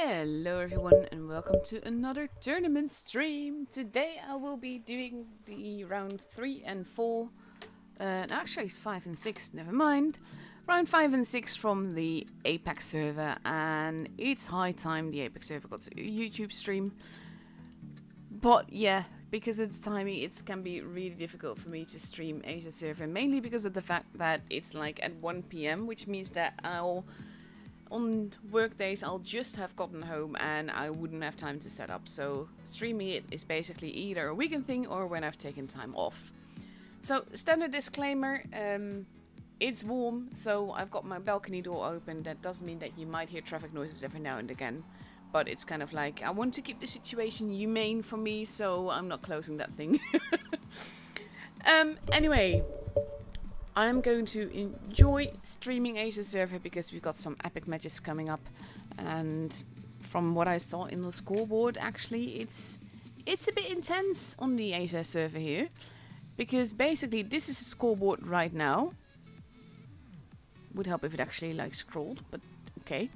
Hello everyone and welcome to another tournament stream. Today I will be doing the round 3 and 4, actually it's 5 and 6, never mind. Round 5 and 6 from the Apex server, and it's high time the Apex server got a YouTube stream. But yeah, because of the timing it can be really difficult for me to stream Asia server, mainly because of the fact that it's like at 1 PM, which means that on work days I'll just have gotten home and I wouldn't have time to set up, so streaming it is basically either a weekend thing or when I've taken time off. So standard disclaimer, it's warm, so I've got my balcony door open. That does mean that you might hear traffic noises every now and again, but it's kind of like I want to keep the situation humane for me, so I'm not closing that thing. Anyway, I'm going to enjoy streaming Asia server because we've got some epic matches coming up, and from what I saw in the scoreboard, actually it's a bit intense on the Asia server here, because basically this is a scoreboard right now. Would help if it actually like scrolled, but okay.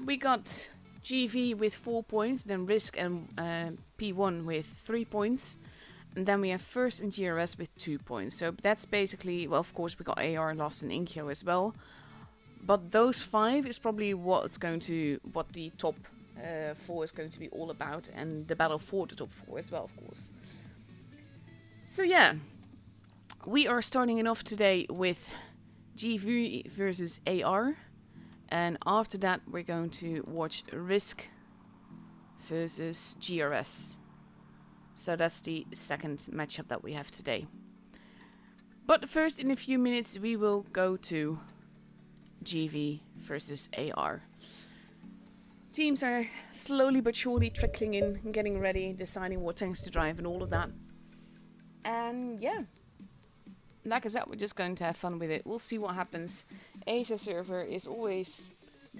We got GV with 4 points, then Risk and P1 with 3 points. And then we have First and GRS with 2 points. So that's basically, well, of course, we got AR, Lost, and Inkyo as well. But those 5 is probably what the top 4 is going to be all about. And the battle for the top 4 as well, of course. So yeah, we are starting it off today with GV versus AR. And after that, we're going to watch Risk versus GRS. So that's the second matchup that we have today. But first, in a few minutes, we will go to GV versus AR. Teams are slowly but surely trickling in, getting ready, deciding what tanks to drive and all of that. And yeah, like I said, we're just going to have fun with it. We'll see what happens. Asia server is always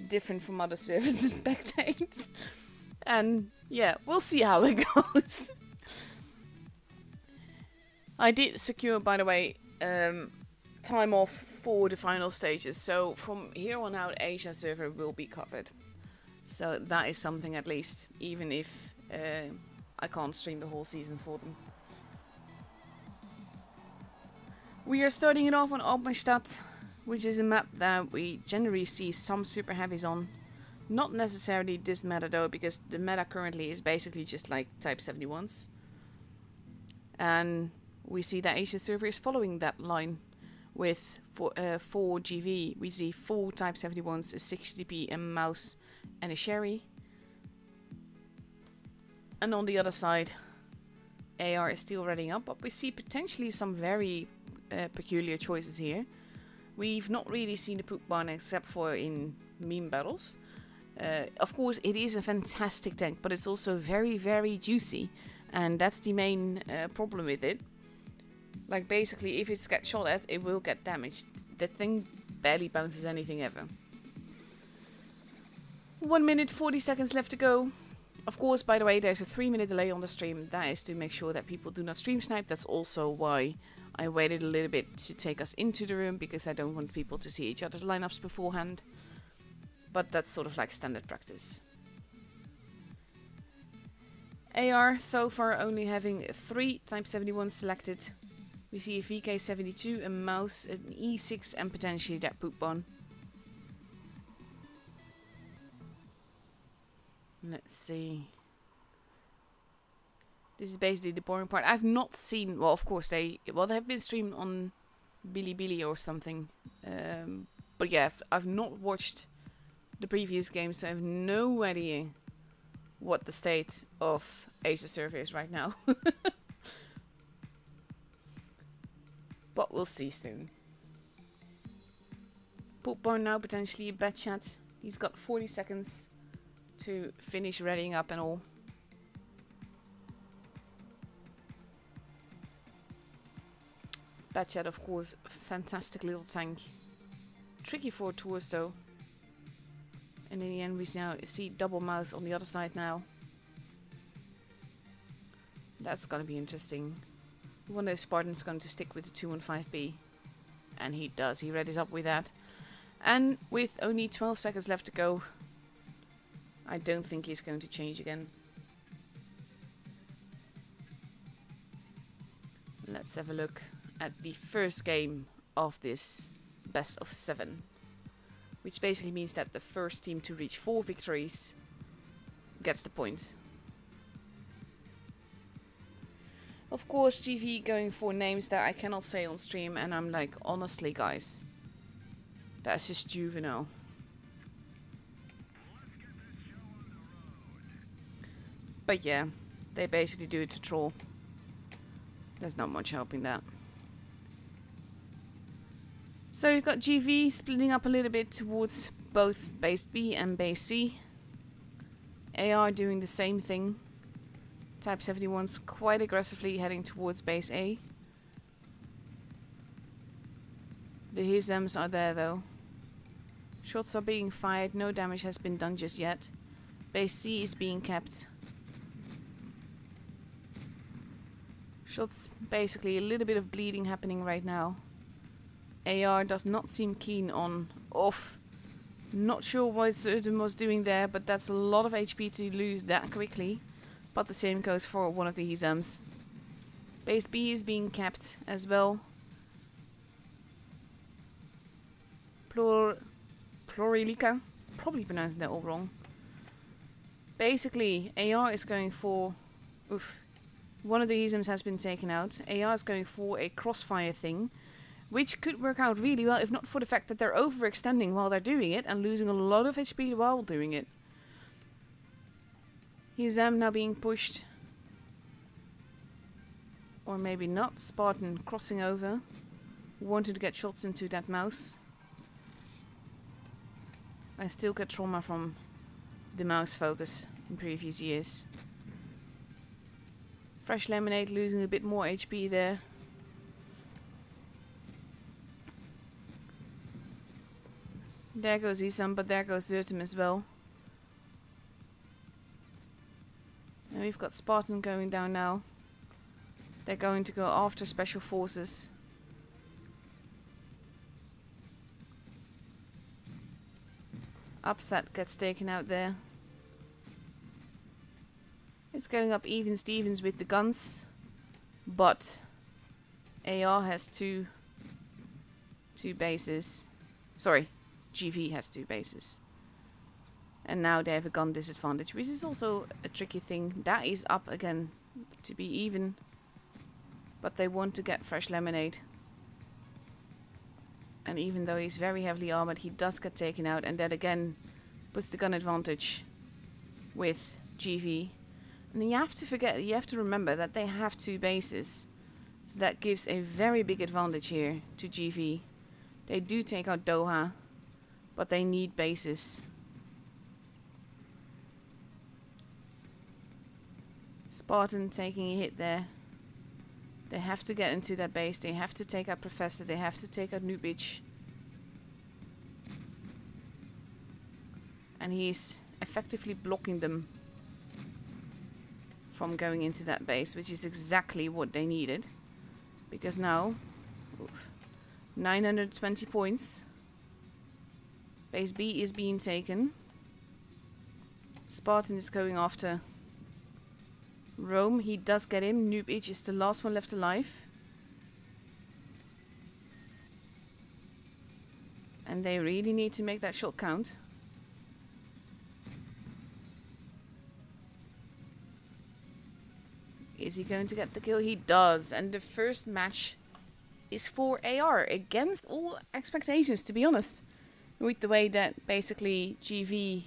different from other servers to spectate. And yeah, we'll see how it goes. I did secure, by the way, time off for the final stages, so from here on out Asia server will be covered. So that is something at least, even if I can't stream the whole season for them. We are starting it off on Alpenstadt, which is a map that we generally see some super heavies on. Not necessarily this meta though, because the meta currently is basically just like Type 71s. And we see that Asia server is following that line with 4 GV. We see 4 Type 71s, a 60p, a mouse, and a sherry. And on the other side, AR is still readying up, but we see potentially some very peculiar choices here. We've not really seen the poop barn except for in meme battles. Of course, it is a fantastic tank, but it's also very, very juicy. And that's the main problem with it. Like, basically, if it gets shot at, it will get damaged. That thing barely bounces anything ever. 1 minute 40 seconds left to go. Of course, by the way, there's a 3-minute delay on the stream. That is to make sure that people do not stream snipe. That's also why I waited a little bit to take us into the room, because I don't want people to see each other's lineups beforehand. But that's sort of like standard practice. AR so far only having 3 Type 71 selected. We see a VK72, a mouse, an E6, and potentially that poop bomb. Let's see. This is basically the boring part. I've not seen, well, of course they have been streamed on Bilibili or something. But yeah, I've not watched the previous games, so I have no idea what the state of Asia server is right now. But we'll see soon. Poopbarn now potentially a bad chat. He's got 40 seconds to finish readying up and all. Bad chat, of course, fantastic little tank. Tricky for tours though. And in the end we now see double mouse on the other side now. That's gonna be interesting. One of those Spartans going to stick with the 215B. And he does, he readies up with that. And with only 12 seconds left to go, I don't think he's going to change again. Let's have a look at the first game of this best of 7. Which basically means that the first team to reach 4 victories gets the point. Of course, GV going for names that I cannot say on stream, and I'm like, honestly guys, that's just juvenile. But yeah, they basically do it to troll. There's not much helping that. So you've got GV splitting up a little bit towards both base B and base C. AR doing the same thing. Type 71's quite aggressively heading towards base A. The HISMs are there though. Shots are being fired, no damage has been done just yet. Base C is being kept. Shots, basically a little bit of bleeding happening right now. AR does not seem keen on off. Not sure what Zerden was doing there, but that's a lot of HP to lose that quickly. But the same goes for one of the HISMs. Base B is being kept as well. Plorilica. Probably pronounced that all wrong. Basically, AR is going for... Oof. One of the HISMs has been taken out. AR is going for a crossfire thing. Which could work out really well if not for the fact that they're overextending while they're doing it. And losing a lot of HP while doing it. HISM now being pushed. Or maybe not. Spartan crossing over. Wanted to get shots into that mouse. I still get trauma from the mouse focus in previous years. Fresh Lemonade losing a bit more HP there. There goes Isam, but there goes Zertim as well. And we've got Spartan going down now. They're going to go after Special Forces. Upset gets taken out there. It's going up even Stevens with the guns. But AR has two bases. Sorry, GV has 2 bases. And now they have a gun disadvantage, which is also a tricky thing. That is up again to be even. But they want to get Fresh Lemonade. And even though he's very heavily armored, he does get taken out. And that again puts the gun advantage with GV. And then you have to remember that they have 2 bases. So that gives a very big advantage here to GV. They do take out Doha, but they need bases. Spartan taking a hit there. They have to get into that base. They have to take out Professor. They have to take out Nubic. And he's effectively blocking them from going into that base, which is exactly what they needed. Because now, 920 points. Base B is being taken. Spartan is going after Rome. He does get him. Nubic is the last one left alive. And they really need to make that shot count. Is he going to get the kill? He does. And the first match is for AR against all expectations, to be honest. With the way that basically GV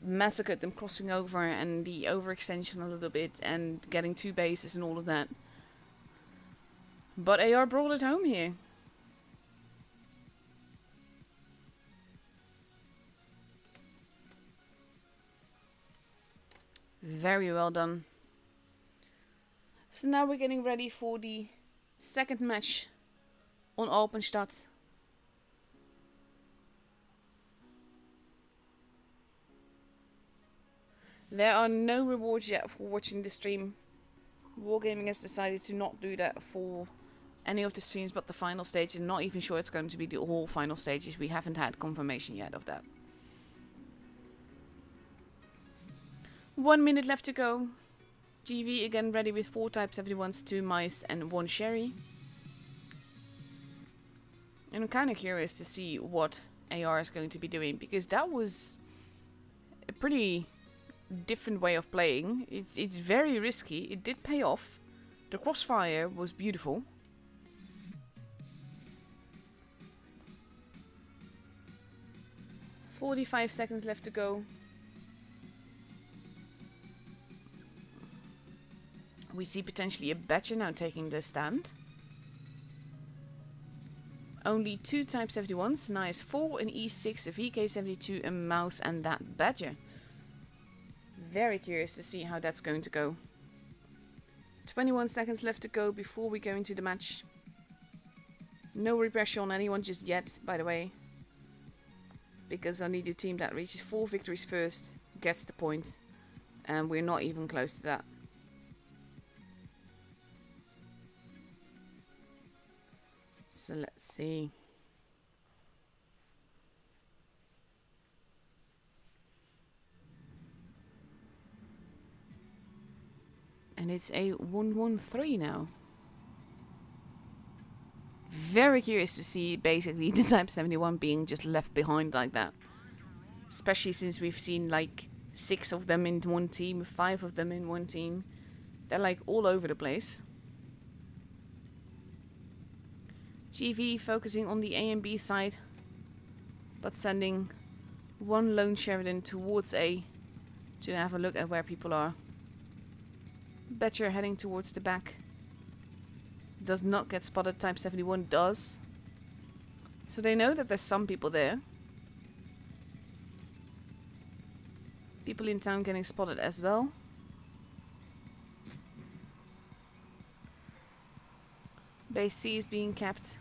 massacred them crossing over and the overextension a little bit and getting 2 bases and all of that. But AR brought it home here. Very well done. So now we're getting ready for the second match on Alpenstadt. There are no rewards yet for watching the stream. Wargaming has decided to not do that for any of the streams but the final stage, and not even sure it's going to be the whole final stages. We haven't had confirmation yet of that. 1 minute left to go. GV again ready with 4 Type 71s, 2 mice and 1 sherry. And I'm kind of curious to see what AR is going to be doing, because that was a pretty different way of playing. It's very risky. It did pay off. The crossfire was beautiful. "45 seconds left to go. We see potentially a Badger now taking the stand. Only 2 Type 71s, nice 4, an E6, a VK72, a mouse and that Badger. Very curious to see how that's going to go. 21 seconds left to go before we go into the match. No repression on anyone just yet, by the way. Because I need a team that reaches 4 victories first, gets the point. And we're not even close to that. So let's see. And it's a 1-1-3 now. Very curious to see basically the Type 71 being just left behind like that. Especially since we've seen like 6 of them in one team, 5 of them in one team. They're like all over the place. GV focusing on the A and B side, but sending 1 lone Sheridan towards A to have a look at where people are. Badger heading towards the back. Does not get spotted. Type 71 does. So they know that there's some people there. People in town getting spotted as well. Base C is being kept.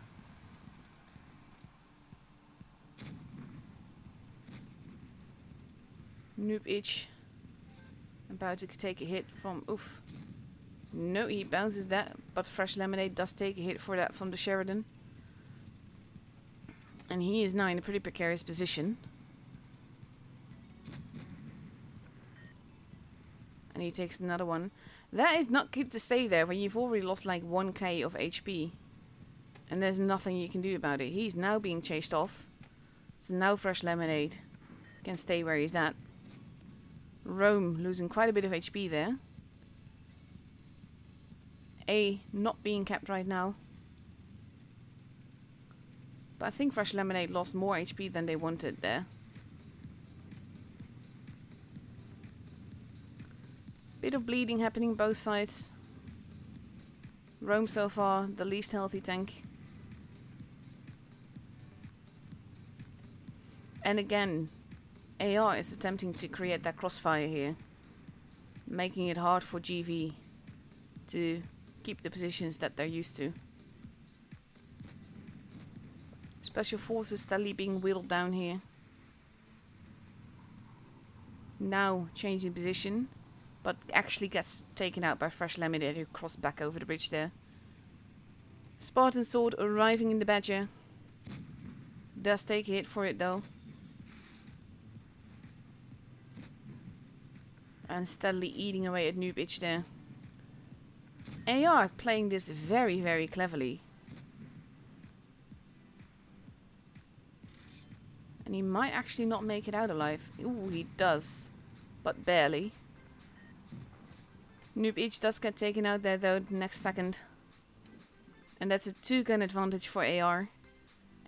Noob Itch about to take a hit from oof. No, he bounces that, but Fresh Lemonade does take a hit for that from the Sheridan. And he is now in a pretty precarious position. And he takes another one. That is not good to stay there when you've already lost like 1k of HP. And there's nothing you can do about it. He's now being chased off. So now Fresh Lemonade can stay where he's at. Rome losing quite a bit of HP there. A not being kept right now. But I think Fresh Lemonade lost more HP than they wanted there. Bit of bleeding happening both sides. Rome so far the least healthy tank. And again, AR is attempting to create that crossfire here, making it hard for GV to keep the positions that they're used to. Special forces steadily being wheeled down here. Now changing position, but actually gets taken out by Fresh Lemonade, who crossed back over the bridge there. Spartan Sword arriving in the Badger. Does take a hit for it though. And steadily eating away at Noob Itch there. AR is playing this very, very cleverly. And he might actually not make it out alive. Ooh, he does. But barely. Noob Itch does get taken out there though the next second. And that's a 2-gun advantage for AR.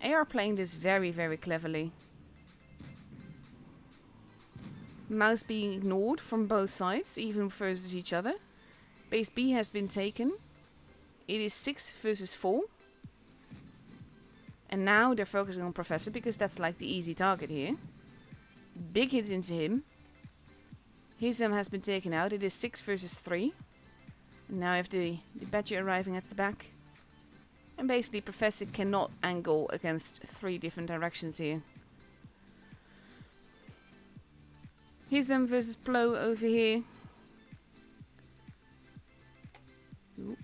AR playing this very, very cleverly. Mouse being ignored from both sides, even versus each other. Base B has been taken. It is 6 versus 4. And now they're focusing on Professor because that's like the easy target here. Big hit into him. His has been taken out. It is 6 versus 3. And now I have the Badger arriving at the back. And basically Professor cannot angle against 3 different directions here. Hism versus Plo over here. Ooh.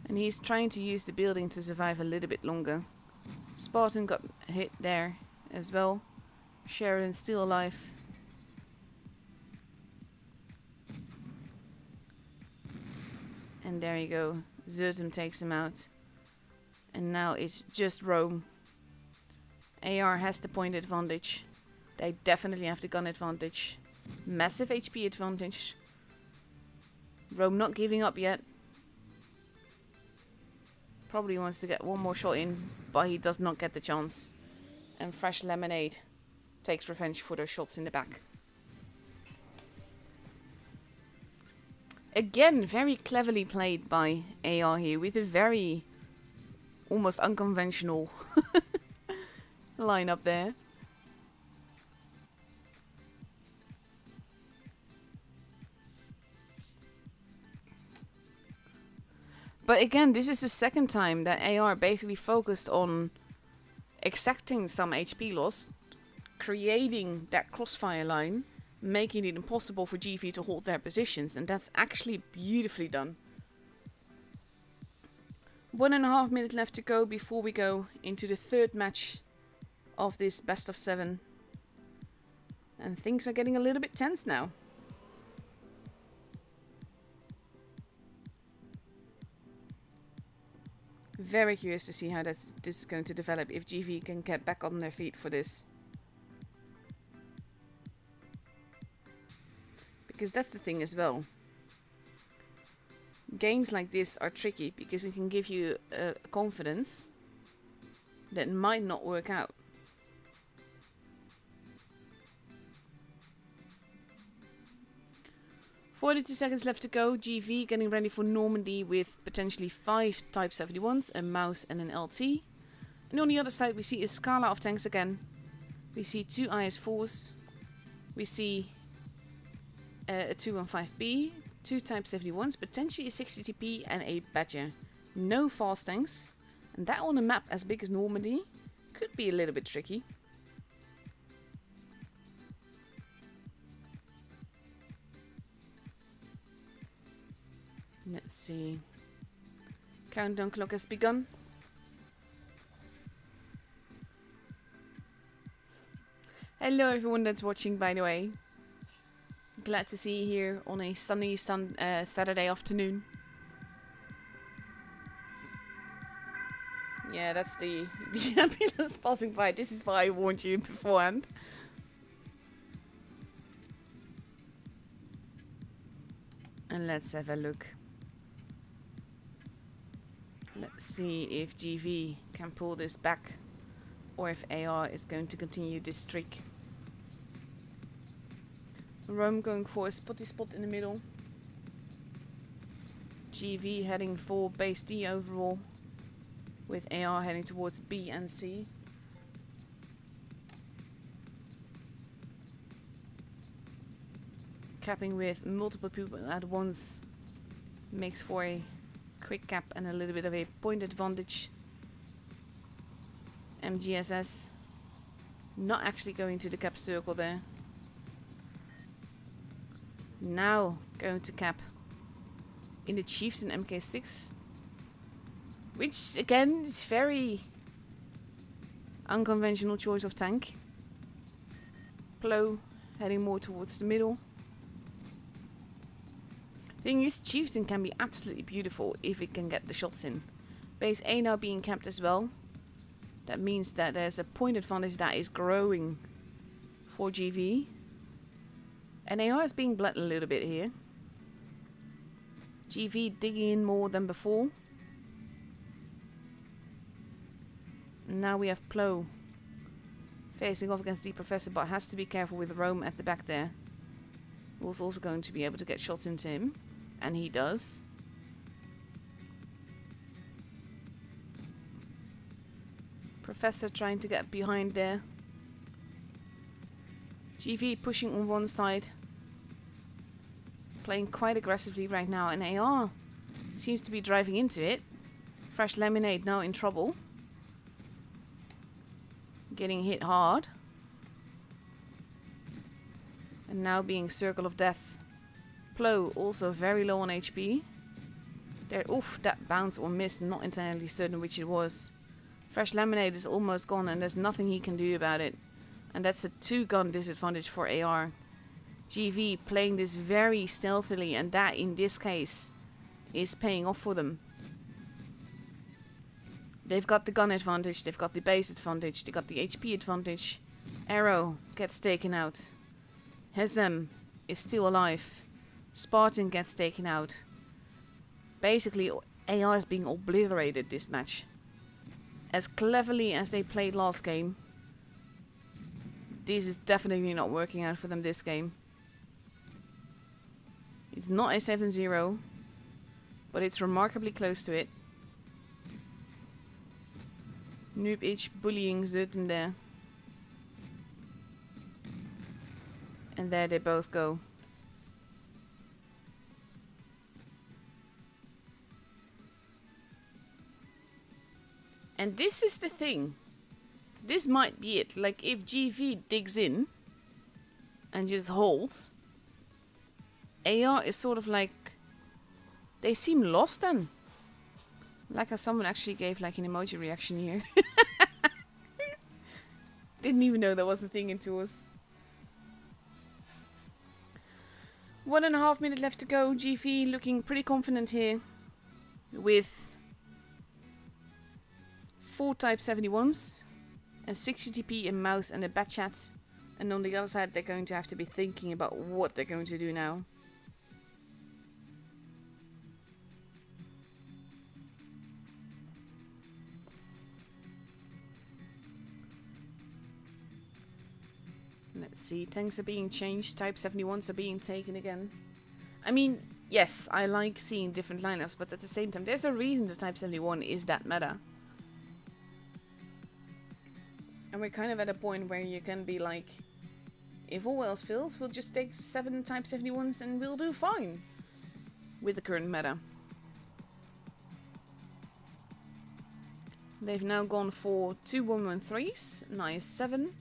And he's trying to use the building to survive a little bit longer. Spartan got hit there as well. Sheridan still alive. And there you go. Zertum takes him out. And now it's just Rome. AR has the point advantage. They definitely have the gun advantage. Massive HP advantage. Rome not giving up yet. Probably wants to get one more shot in, but he does not get the chance. And Fresh Lemonade takes revenge for those shots in the back. Again, very cleverly played by AR here with a very almost unconventional lineup there. But again, this is the second time that AR basically focused on exacting some HP loss, creating that crossfire line, making it impossible for GV to hold their positions, and that's actually beautifully done. 1.5 minutes left to go before we go into the third match of this best of 7. And things are getting a little bit tense now. Very curious to see how this is going to develop, if GV can get back on their feet for this. Because that's the thing as well. Games like this are tricky because it can give you confidence that might not work out. "42 seconds left to go. GV getting ready for Normandy with potentially 5 Type 71s, a Mouse and an LT. And on the other side we see a Scala of tanks again. We see 2 IS-4s. We see a 215B, 2 Type 71s, potentially a 60TP and a Badger. No fast tanks. And that on a map as big as Normandy could be a little bit tricky. Let's see. Countdown clock has begun. Hello everyone that's watching, by the way. Glad to see you here on a sunny Saturday afternoon. Yeah, that's the ambulance passing by. This is why I warned you beforehand. And let's have a look. Let's see if GV can pull this back, or if AR is going to continue this streak. Rome going for a spotty spot in the middle. GV heading for base D overall, with AR heading towards B and C. Capping with multiple people at once makes for a quick cap and a little bit of a point advantage. MGSS not actually going to the cap circle there. Now going to cap in the Chieftain MK6, which again is very unconventional choice of tank. Plo heading more towards the middle. Thing is, Chieftain can be absolutely beautiful if it can get the shots in. Base A now being capped as well. That means that there's a point advantage that is growing for GV. And AR is being bled a little bit here. GV digging in more than before. And now we have Plo facing off against the Professor, but has to be careful with Rome at the back there. Wolf's also going to be able to get shots into him. And he does. Professor trying to get behind there. GV pushing on one side. Playing quite aggressively right now. And AR seems to be driving into it. Fresh Lemonade now in trouble. Getting hit hard. And now being Circle of Death. Plo also very low on HP. There, oof, that bounce or miss, not entirely certain which it was. Fresh Lemonade is almost gone and there's nothing he can do about it. And that's a 2-gun disadvantage for AR. GV playing this very stealthily, and that in this case is paying off for them. They've got the gun advantage, they've got the base advantage, they got the HP advantage. Arrow gets taken out. Hezem is still alive. Spartan gets taken out. Basically, AR is being obliterated this match. As cleverly as they played last game, this is definitely not working out for them this game. It's not a 7-0, but it's remarkably close to it. Noob Itch bullying Zuten there. And there they both go. And this is the thing. This might be it. Like, if GV digs in and just holds, AR is sort of like... They seem lost then. Like how someone actually gave like an emoji reaction here. Didn't even know that was a thing in tours. 1.5 minutes left to go. GV looking pretty confident here. With 4 Type 71s. A 60 TP, a mouse and a bat chat. And on the other side they're going to have to be thinking about what they're going to do now. Let's see, tanks are being changed, Type 71s are being taken again. I mean, yes, I like seeing different lineups, but at the same time, there's a reason the Type 71 is that meta. And we're kind of at a point where you can be like, if all else fails, we'll just take 7 Type 71s and we'll do fine with the current meta. They've now gone for 2 113s, nice 7.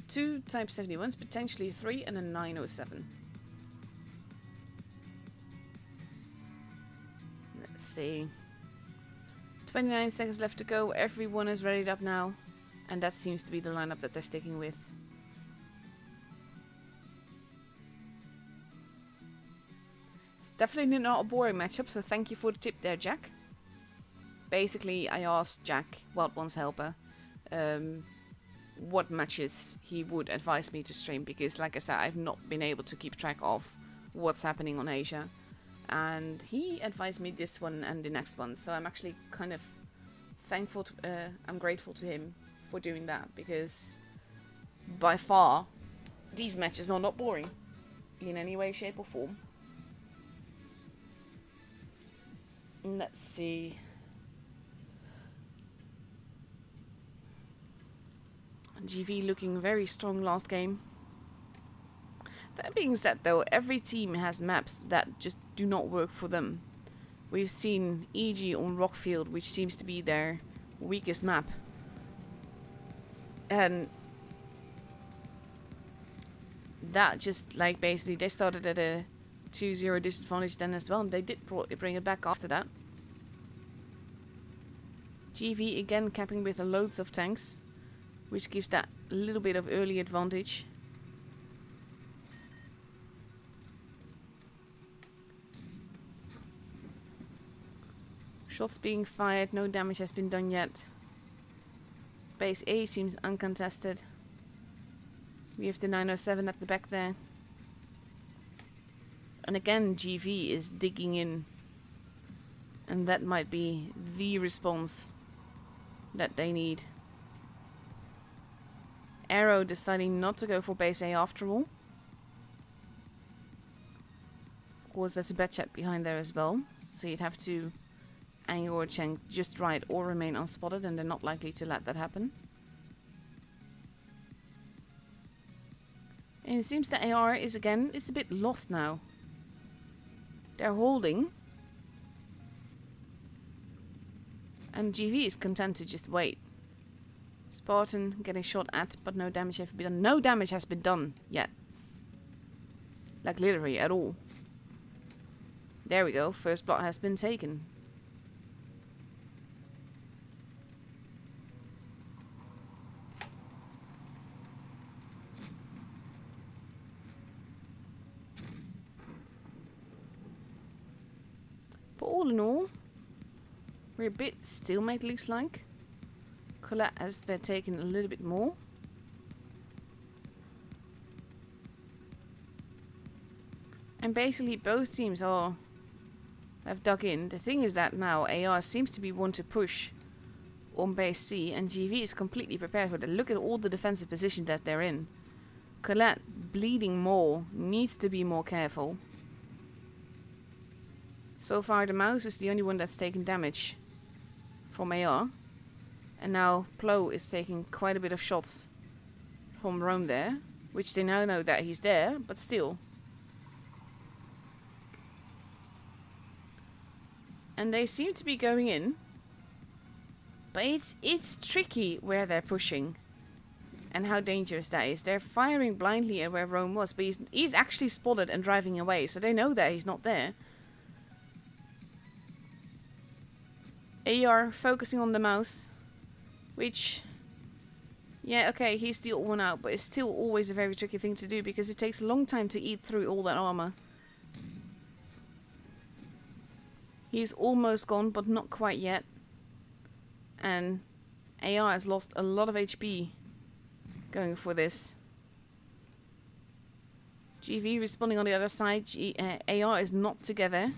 2 Type 71s, potentially 3, and a 907. Let's see. 29 seconds left to go. Everyone is readied up now. And that seems to be the lineup that they're sticking with. It's definitely not a boring matchup, so thank you for the tip there, Jack. Basically, I asked Jack, Wild One's helper, what matches he would advise me to stream, because like I said, I've not been able to keep track of what's happening on Asia, and he advised me this one and the next one, so I'm actually kind of thankful to, I'm grateful to him for doing that, because by far these matches are not boring in any way, shape or form. Let's see. GV looking very strong last game. That being said though, every team has maps that just do not work for them. We've seen EG on Rockfield, which seems to be their weakest map. And that just like basically they started at a 2-0 disadvantage then as well, and they did bring it back after that. GV again capping with loads of tanks, which gives that a little bit of early advantage. Shots being fired, no damage has been done yet. Base A seems uncontested. We have the 907 at the back there. And again, GV is digging in. And that might be the response that they need. Arrow deciding not to go for base A after all. Of course, there's a bad chat behind there as well. So you'd have to angle or tank just right or remain unspotted, and they're not likely to let that happen. And it seems that AR is again, it's a bit lost now. They're holding. And GV is content to just wait. Spartan getting shot at, but no damage has been done. No damage has been done yet. Like literally at all. There we go, first blood has been taken. But all in all, we're a bit stalemate, looks like. Colette has been taken a little bit more. And basically both teams have dug in. The thing is that now AR seems to be one to push on base C, and GV is completely prepared for that. Look at all the defensive position that they're in. Colette bleeding more, needs to be more careful. So far the mouse is the only one that's taken damage from AR. And now Plo is taking quite a bit of shots from Rome there, which they now know that he's there, but still. And they seem to be going in. But it's tricky where they're pushing. And how dangerous that is. They're firing blindly at where Rome was. But he's actually spotted and driving away. So they know that he's not there. AR focusing on the mouse. Which... yeah, okay, he's still one out. But it's still always a very tricky thing to do. Because it takes a long time to eat through all that armor. He's almost gone, but not quite yet. And AR has lost a lot of HP going for this. GV responding on the other side. AR is not together.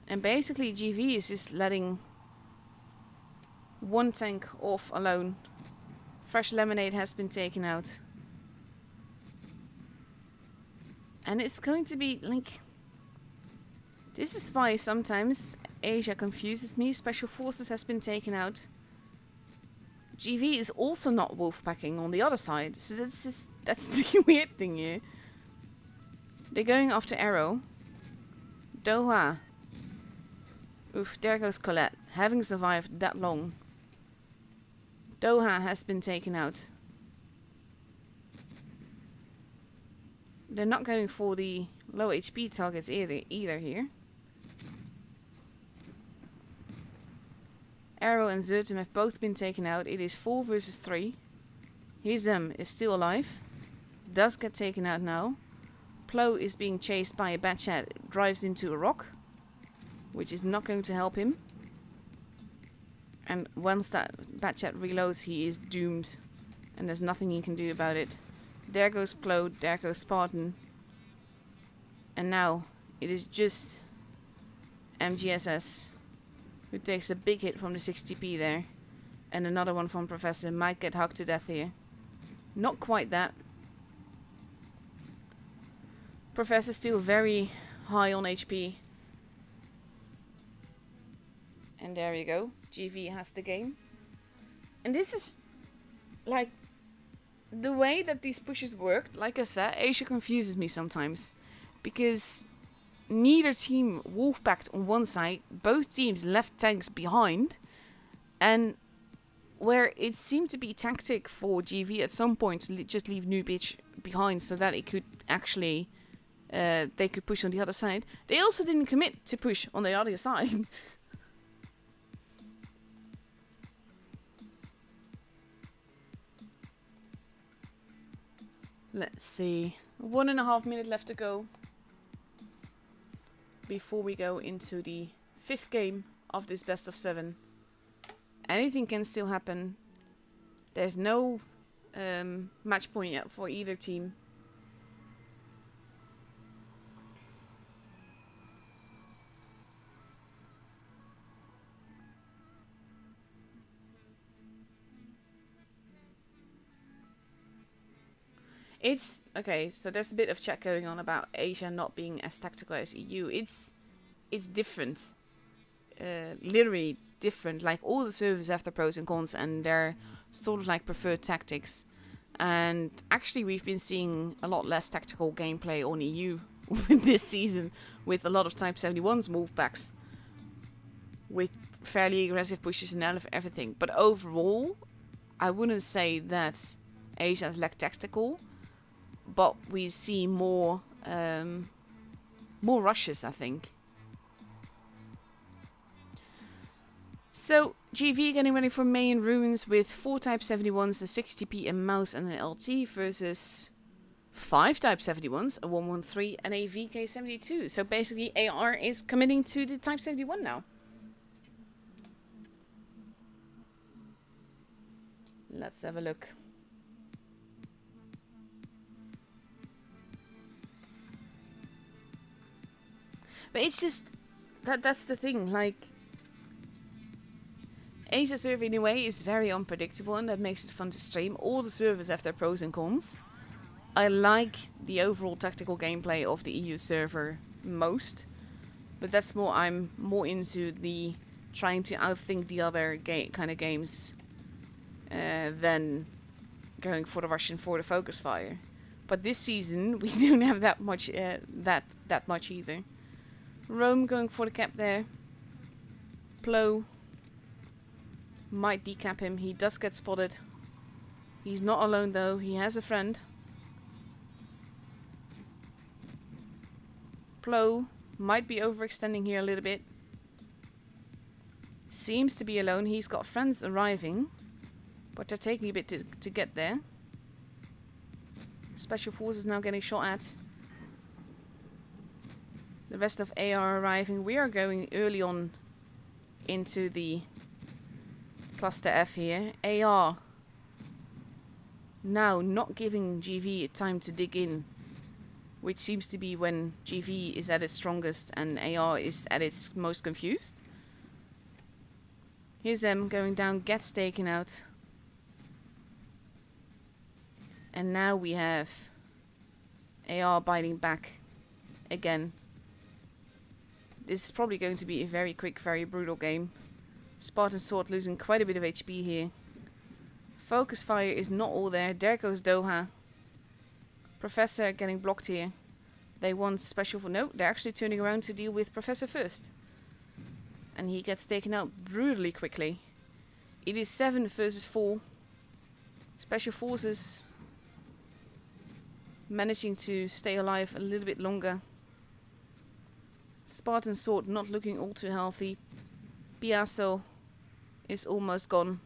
And basically GV is just letting one tank off alone. Fresh Lemonade has been taken out. And it's going to be like... this is why sometimes Asia confuses me. Special Forces has been taken out. GV is also not wolfpacking on the other side. So that's the weird thing here. They're going after Arrow. Doha. Oof, there goes Colette. Having survived that long. Doha has been taken out. They're not going for the low HP targets either here. Arrow and Zertum have both been taken out. It is 4 versus 3. His is still alive. Does get taken out now. Plo is being chased by a Batchat. Drives into a rock. Which is not going to help him. And once that Batchat reloads, he is doomed. And there's nothing he can do about it. There goes Plo. There goes Spartan. And now it is just MGSS who takes a big hit from the 60p there. And another one from Professor might get hugged to death here. Not quite that. Professor still very high on HP. And there you go. GV has the game. And this is like the way that these pushes work. Like I said, Asia confuses me sometimes. Because neither team wolfpacked on one side. Both teams left tanks behind. And where it seemed to be tactic for GV at some point to just leave New Bitch behind so that it could actually... they could push on the other side. They also didn't commit to push on the other side. Let's see. 1.5 minutes left to go. Before we go into the 5th game of this best of 7. Anything can still happen. There's no match point yet for either team. It's okay, so there's a bit of chat going on about Asia not being as tactical as EU. It's different. Literally different. Like all the servers have their pros and cons and their sort of like preferred tactics. And actually we've been seeing a lot less tactical gameplay on EU this season with a lot of Type 71's movebacks. With fairly aggressive pushes and everything. But overall, I wouldn't say that Asia's lack tactical. But we see more rushes, I think. So, GV getting ready for main ruins with 4 Type 71s, a 60p, a mouse and an LT versus 5 Type 71s, a 113, and a VK72. So basically, AR is committing to the Type 71 now. Let's have a look. But it's just that's the thing, like Asia server in a way is very unpredictable, and that makes it fun to stream. All the servers have their pros and cons. I like the overall tactical gameplay of the EU server most, but that's more, I'm more into the trying to outthink the other kind of games than going for the Russian for the focus fire. But this season we don't have that much that much either. Rome going for the cap there. Plo might decap him. He does get spotted. He's not alone though. He has a friend. Plo might be overextending here a little bit. Seems to be alone. He's got friends arriving, but they're taking a bit to get there. Special forces now getting shot at. The rest of AR arriving. We are going early on into the cluster F here. AR now not giving GV time to dig in, which seems to be when GV is at its strongest and AR is at its most confused. Here's M going down, gets taken out. And now we have AR biting back again. This is probably going to be a very quick, very brutal game. Spartan Sword losing quite a bit of HP here. Focus fire is not all there. There goes Doha. Professor getting blocked here. They want special for... No, they're actually turning around to deal with Professor first. And he gets taken out brutally quickly. It is 7 versus 4. Special forces managing to stay alive a little bit longer. Spartan Sword not looking all too healthy. Piasso is almost gone.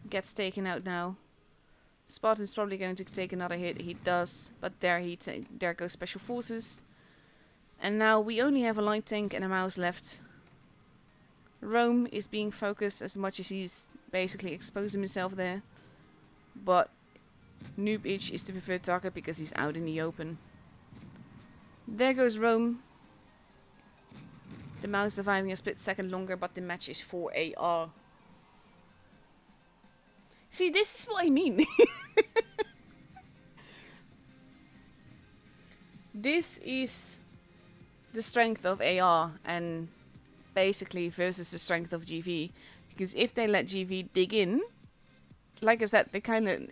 Gets taken out now. Spartan's probably going to take another hit. He does, but there goes Special Forces. And now we only have a light tank and a mouse left. Rome is being focused as much as he's basically exposing himself there. But Noob Itch is the preferred target because he's out in the open. There goes Rome. The mouse surviving a split second longer, but the match is for AR. See, this is what I mean. This is the strength of AR and basically versus the strength of GV. Because if they let GV dig in, like I said,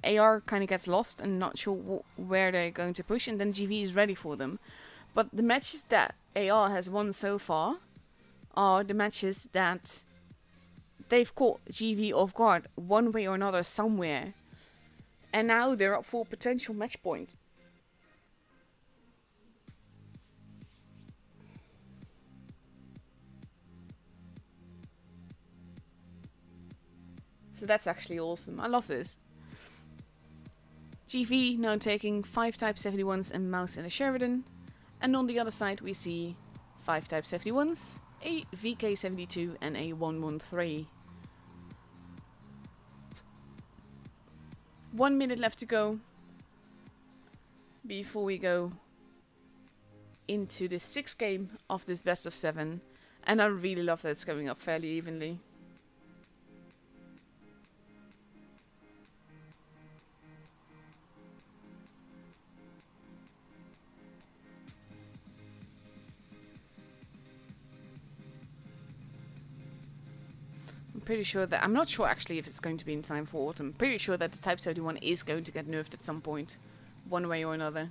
AR kind of gets lost and not sure where they're going to push, and then GV is ready for them. But the matches that AR has won so far are the matches that they've caught GV off guard one way or another somewhere. And now they're up for potential match point. So that's actually awesome. I love this. GV now taking 5 Type 71s and mouse and a Sheridan. And on the other side we see 5 Type 71s, a VK72 and a 113. 1 minute left to go before we go into the 6th game of this best of 7. And I really love that it's going up fairly evenly. Pretty sure that, I'm not sure actually if it's going to be in time for autumn. Pretty sure that the Type 71 is going to get nerfed at some point, one way or another.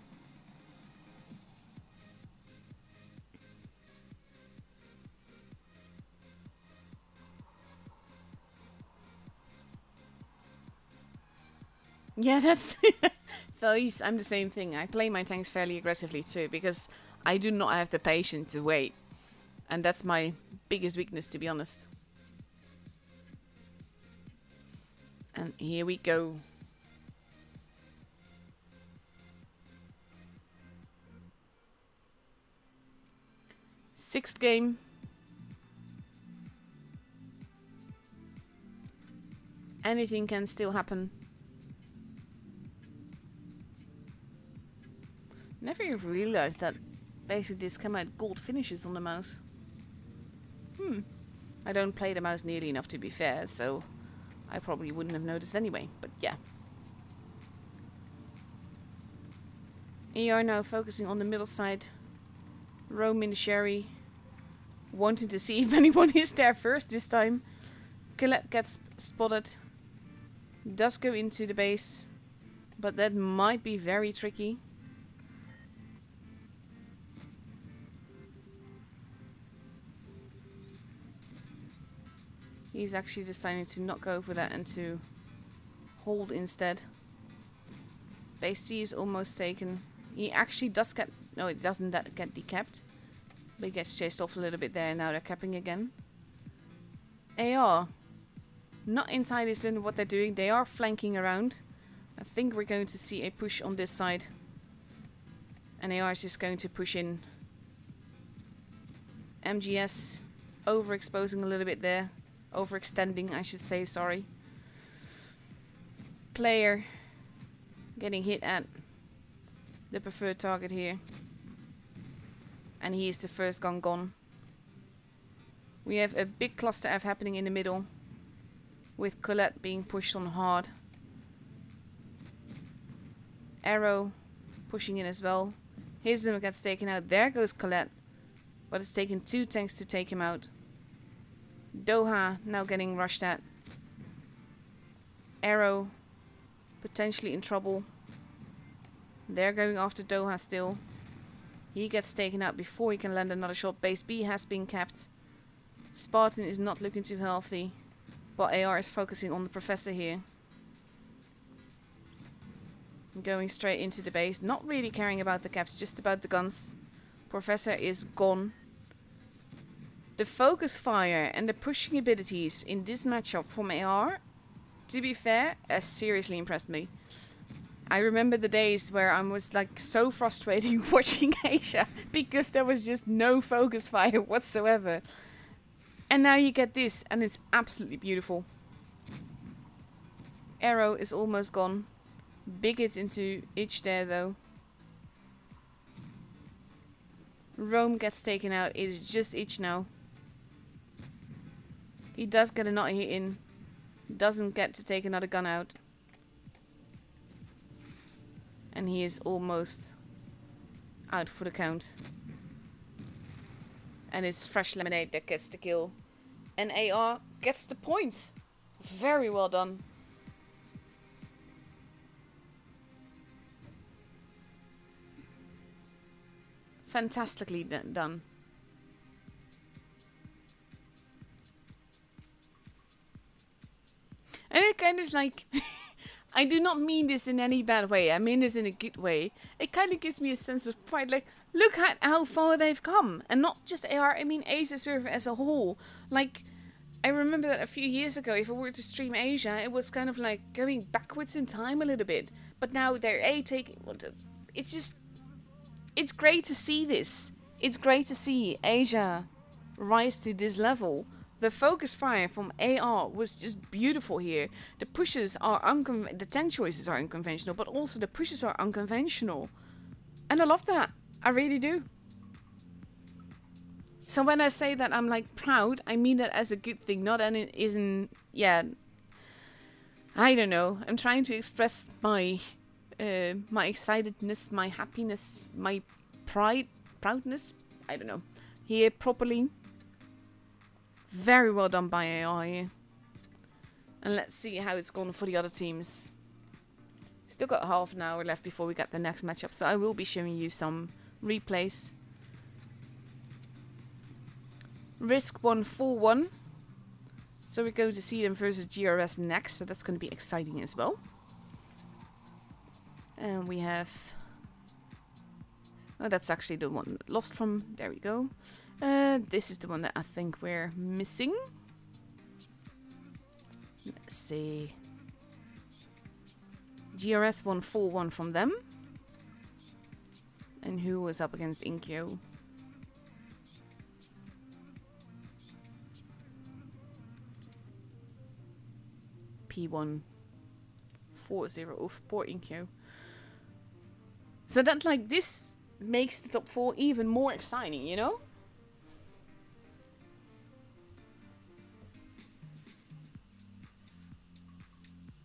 Yeah, that's... Felice, I'm the same thing. I play my tanks fairly aggressively too, because I do not have the patience to wait. And that's my biggest weakness, to be honest. And here we go. 6th game. Anything can still happen. Never even realized that basically this came out gold finishes on the mouse. I don't play the mouse nearly enough to be fair, so I probably wouldn't have noticed anyway, but yeah. ER now focusing on the middle side. Rome in the sherry. Wanting to see if anyone is there first this time. Colette gets spotted. Does go into the base. But that might be very tricky. He's actually deciding to not go for that and to hold instead. Base C is almost taken. He actually does get... No, it doesn't get decapped. But he gets chased off a little bit there and now they're capping again. AR. Not entirely certain what they're doing. They are flanking around. I think we're going to see a push on this side. And AR is just going to push in. MGS overexposing a little bit there. Overextending, I should say, sorry. Player getting hit at the preferred target here. And he is the first gun gone. We have a big cluster F happening in the middle. With Colette being pushed on hard. Arrow pushing in as well. His limit gets taken out. There goes Colette. But it's taken 2 tanks to take him out. Doha now getting rushed at. Arrow potentially in trouble. They're going after Doha still. He gets taken out before he can land another shot. Base B has been capped. Spartan is not looking too healthy. But AR is focusing on the Professor here. Going straight into the base. Not really caring about the caps, just about the guns. Professor is gone. The focus fire and the pushing abilities in this matchup from AR, to be fair, have seriously impressed me. I remember the days where I was like so frustrating watching Asia because there was just no focus fire whatsoever. And now you get this and it's absolutely beautiful. Arrow is almost gone. Big hit into Itch there though. Rome gets taken out. It is just Itch now. He does get a not hit in. Doesn't get to take another gun out. And he is almost out for the count. And it's Fresh Lemonade that gets the kill. And AR gets the point. Very well done. Fantastically done. And it kind of like... I do not mean this in any bad way. I mean this in a good way. It kind of gives me a sense of pride. Like, look at how far they've come. And not just AR, I mean Asia server as a whole. Like, I remember that a few years ago, if I were to stream Asia, it was kind of like going backwards in time a little bit. But now they're taking... It's just... It's great to see this. It's great to see Asia rise to this level. The focus fire from AR was just beautiful here. The pushes are the tank choices are unconventional, but also the pushes are unconventional. And I love that. I really do. So when I say that I'm like proud, I mean that as a good thing, not and it isn't, yeah. I don't know. I'm trying to express my excitedness, my happiness, my proudness, I don't know, here properly. Very well done by AR here. And let's see how it's gone for the other teams. Still got half an hour left before we get the next matchup, so I will be showing you some replays. Risk 1-4-1. So we're going to see them versus GRS next, so that's going to be exciting as well. And we have... Oh, that's actually the one lost from... There we go. This is the one that I think we're missing. Let's see. GRS 1-4-1 from them. And who was up against Inkyo? P1 40. Oof, poor Inkyo. So that, like, this makes the top 4 even more exciting, you know?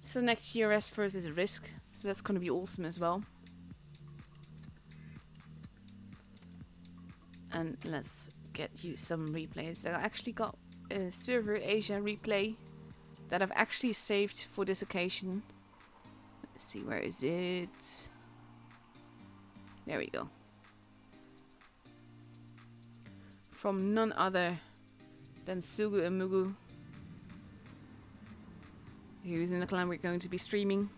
So next GRS first is a Risk. So that's gonna be awesome as well. And let's get you some replays. I actually got a Server Asia replay that I've actually saved for this occasion. Let's see, where is it? There we go. From none other than Sugu and Mugu, who's in the clan we're going to be streaming.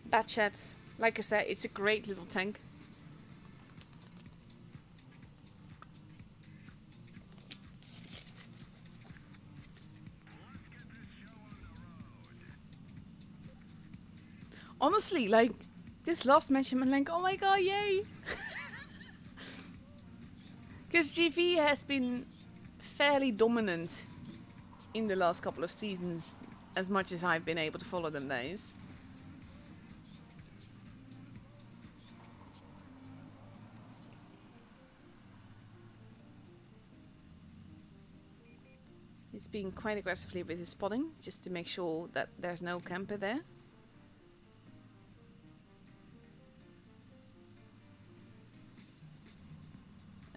Bad chat. Like I said, it's a great little tank. Honestly, like, this last match I'm like, oh my god, yay! Because GV has been fairly dominant in the last couple of seasons, as much as I've been able to follow them those. He's being quite aggressively with his spotting, just to make sure that there's no camper there.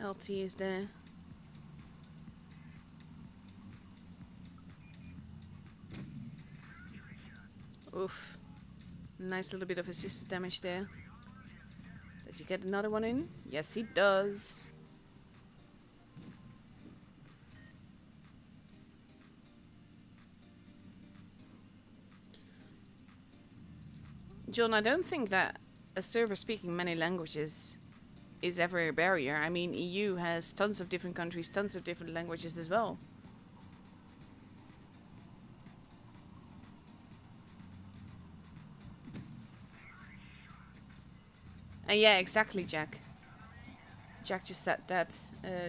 LT is there. Oof. Nice little bit of assisted damage there. Does he get another one in? Yes, he does. John, I don't think that a server speaking many languages is ever a barrier. I mean, EU has tons of different countries, tons of different languages as well. Yeah, exactly, Jack. Jack just said that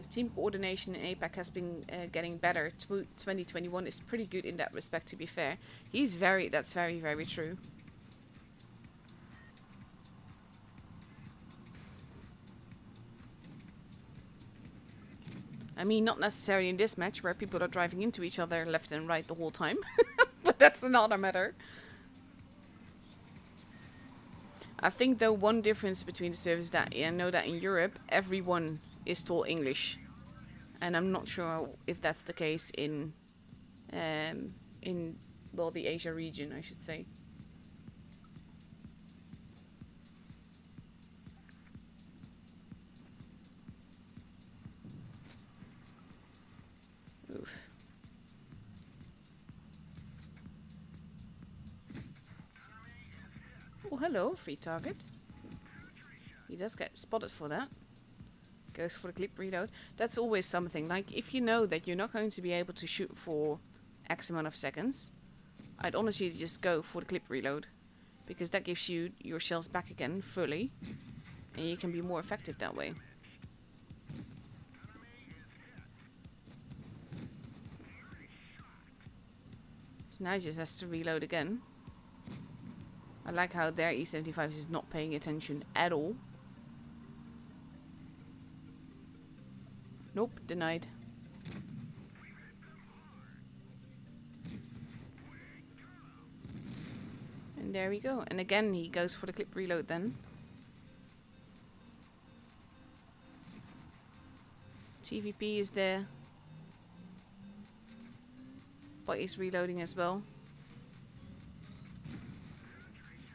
team coordination in APAC has been getting better. 2021 is pretty good in that respect, to be fair. That's very, very true. I mean, not necessarily in this match, where people are driving into each other left and right the whole time. But that's another matter. I think, though, one difference between the servers that I know that in Europe, everyone is taught English. And I'm not sure if that's the case in well, the Asia region, I should say. Oof. Oh, hello, free target. He does get spotted for that. Goes for the clip reload. That's always something. Like, if you know that you're not going to be able to shoot for X amount of seconds, I'd honestly just go for the clip reload. Because that gives you your shells back again fully. And you can be more effective that way. So now he just has to reload again. I like how their E75 is not paying attention at all. Nope, denied. And there we go. And again, he goes for the clip reload then. TVP is there. But he's reloading as well.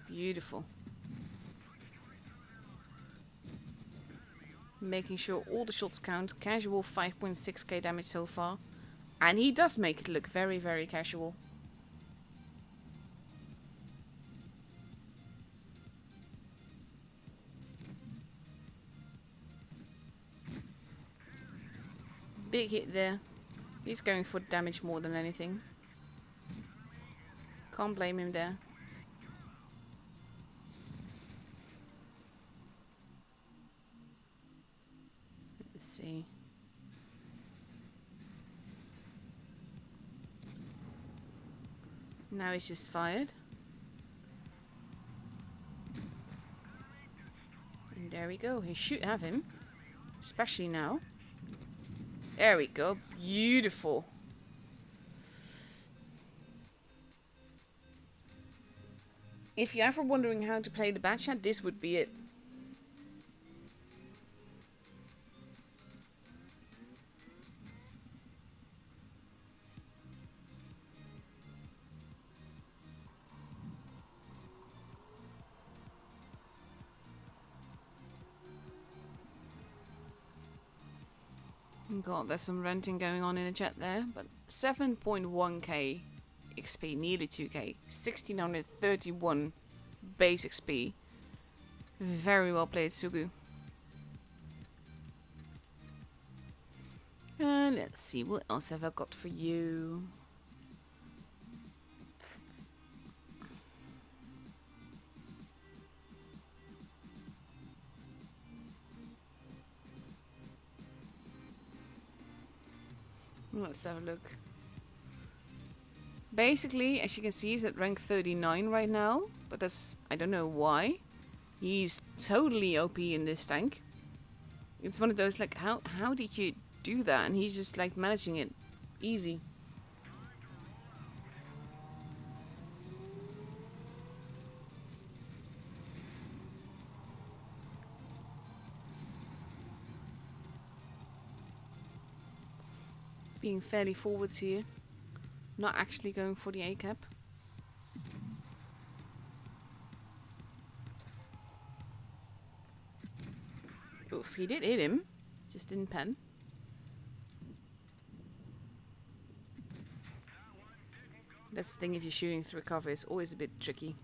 Beautiful. Making sure all the shots count. Casual 5.6k damage so far. And he does make it look very, very casual. Big hit there. He's going for damage more than anything. Can't blame him there. Now he's just fired. And there we go. He should have him. Especially now. There we go. Beautiful. If you're ever wondering how to play the bat chat, this would be it. God, there's some renting going on in the chat there, but 7.1k XP, nearly 2k, 1631 base XP. Very well played, Sugu. And let's see, what else have I got for you? Let's have a look. Basically, as you can see, he's at rank 39 right now. But that's... I don't know why. He's totally OP in this tank. It's one of those, like, how did you do that? And he's just, like, managing it. Easy. Being fairly forwards here. Not actually going for the A cap. Oof, he did hit him. Just didn't pen. That's the thing, if you're shooting through cover, it's always a bit tricky.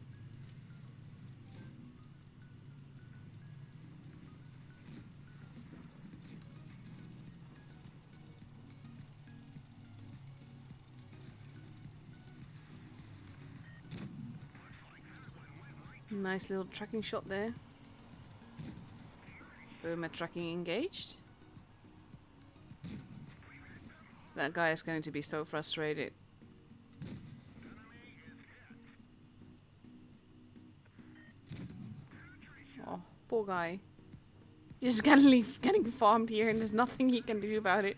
Nice little tracking shot there. Burma tracking engaged. That guy is going to be so frustrated. Oh, poor guy. He's just getting farmed here and there's nothing he can do about it.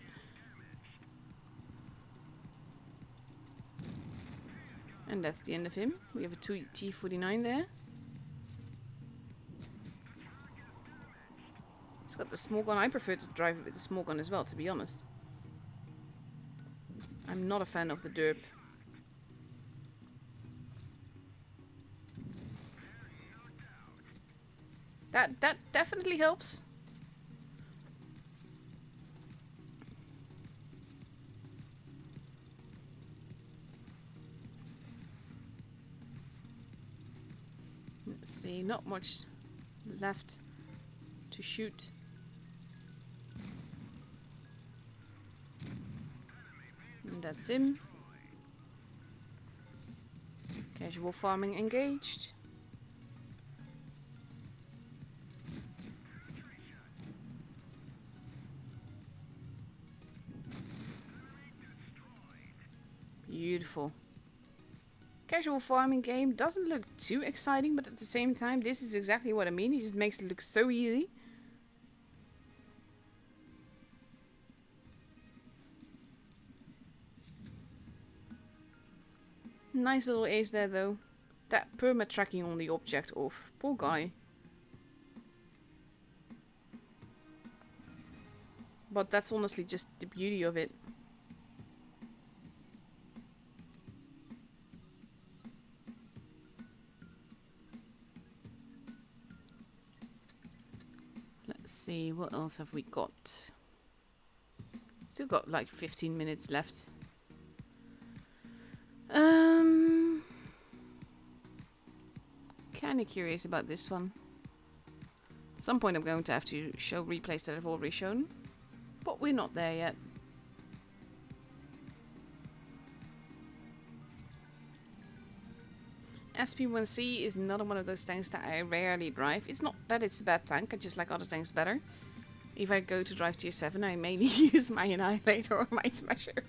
And that's the end of him. We have a T49 there. He's got the small gun. I prefer to drive it with the small gun as well, to be honest. I'm not a fan of the derp. That definitely helps. Let's see, not much left to shoot. And that's him. Casual farming engaged. Beautiful. Casual farming game doesn't look too exciting, but at the same time, this is exactly what I mean. It just makes it look so easy. Nice little ace there, though. That perma tracking on the object off. Poor guy. But that's honestly just the beauty of it. Let's see, what else have we got? Still got like 15 minutes left. Kinda curious about this one. At some point I'm going to have to show replays that I've already shown. But we're not there yet. SP1C is another one of those tanks that I rarely drive. It's not that it's a bad tank, I just like other tanks better. If I go to drive tier 7, I mainly use my Annihilator or my Smasher.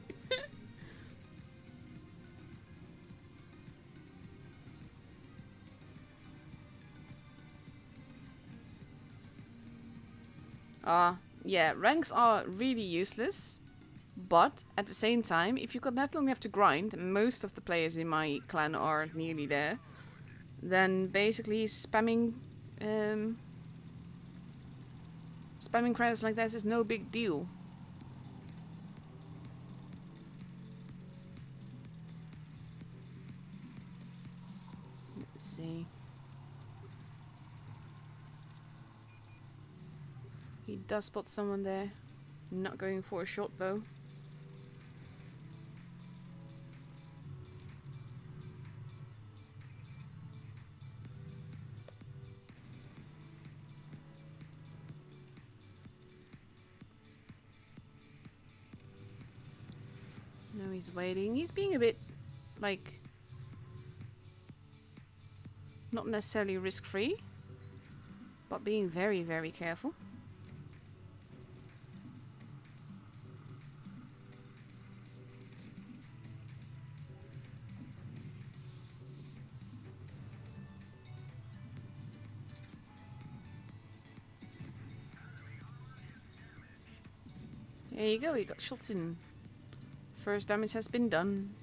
Yeah, ranks are really useless. But at the same time, if you've got that long left to grind, most of the players in my clan are nearly there, then basically spamming credits like that is no big deal. Let's see. He does spot someone there. Not going for a shot though. No, he's waiting. He's being a bit, like, not necessarily risk-free, but being very, very careful. There you go, he got shots in. First damage has been done.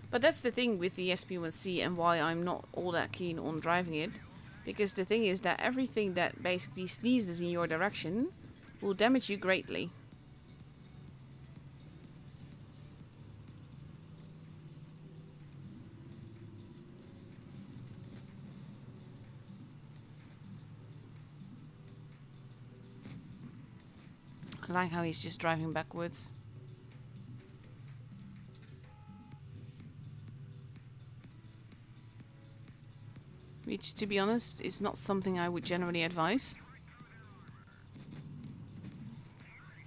But that's the thing with the SP1C and why I'm not all that keen on driving it. Because the thing is that everything that basically sneezes in your direction will damage you greatly. I like how he's just driving backwards. Which, to be honest, is not something I would generally advise.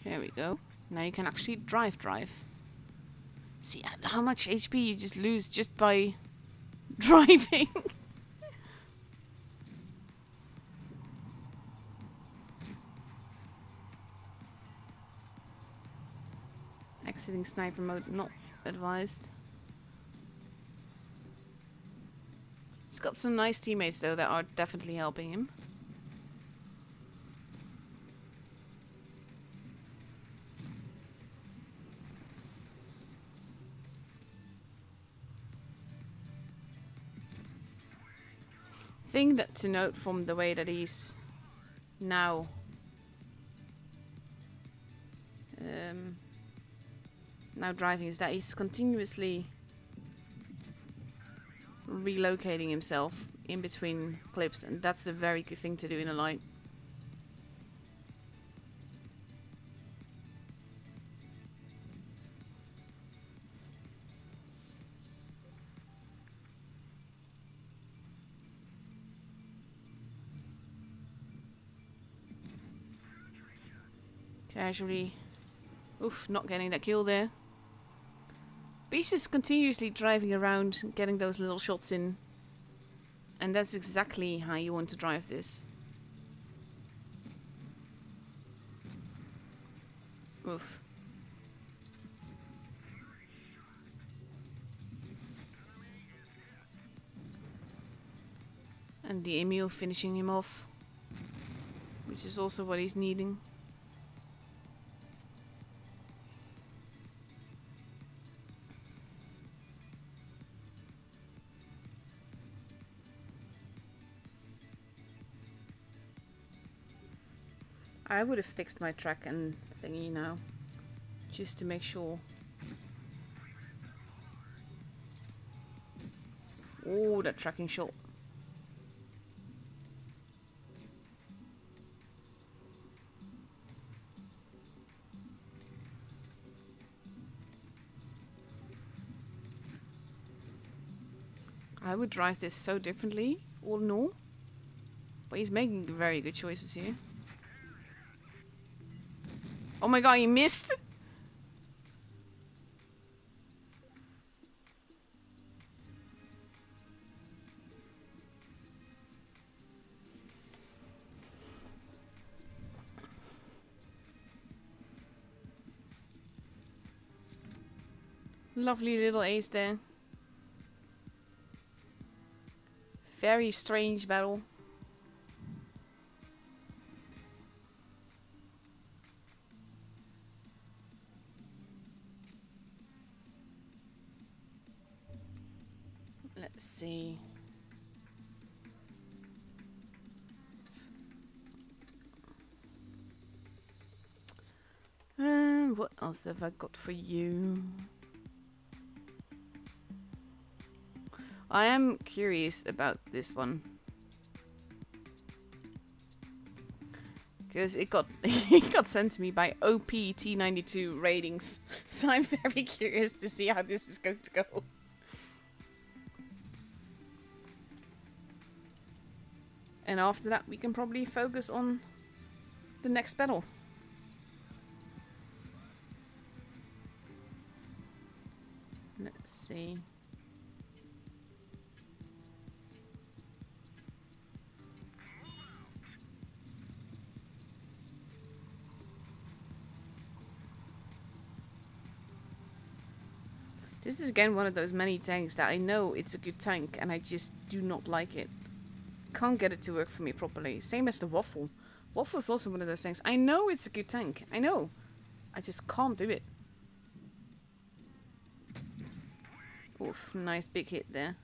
There we go. Now you can actually drive. See how much HP you just lose just by driving. Exiting sniper mode not advised. He's got some nice teammates though that are definitely helping him. Thing that to note from the way that he's now driving is that he's continuously relocating himself in between clips, and that's a very good thing to do in a light. Casually. Oof, not getting that kill there. But he's just continuously driving around, getting those little shots in. And that's exactly how you want to drive this. Oof. And the Emil finishing him off. Which is also what he's needing. I would have fixed my track and thingy now, just to make sure. Oh, that tracking shot. I would drive this so differently, all in all. But he's making very good choices here. Oh my god, he missed! Lovely little ace there. very strange battle. Let's see. What else have I got for you? I am curious about this one. Because it got it got sent to me by OPT92 ratings. So I'm very curious to see how this is going to go. And after that we can probably focus on the next battle. Let's see. This is again one of those many tanks that I know it's a good tank and I just do not like it. Can't get it to work for me properly. Same as the Waffle. Waffle is also one of those tanks. I know it's a good tank. I know. I just can't do it. Oof, nice big hit there.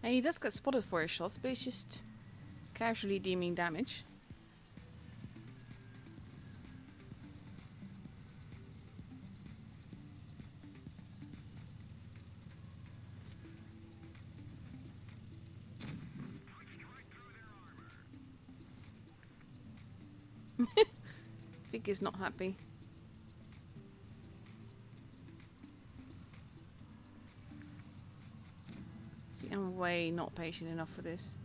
And he does get spotted for his shots, but he's just casually deeming damage. Vic is not happy. See, I'm way not patient enough for this.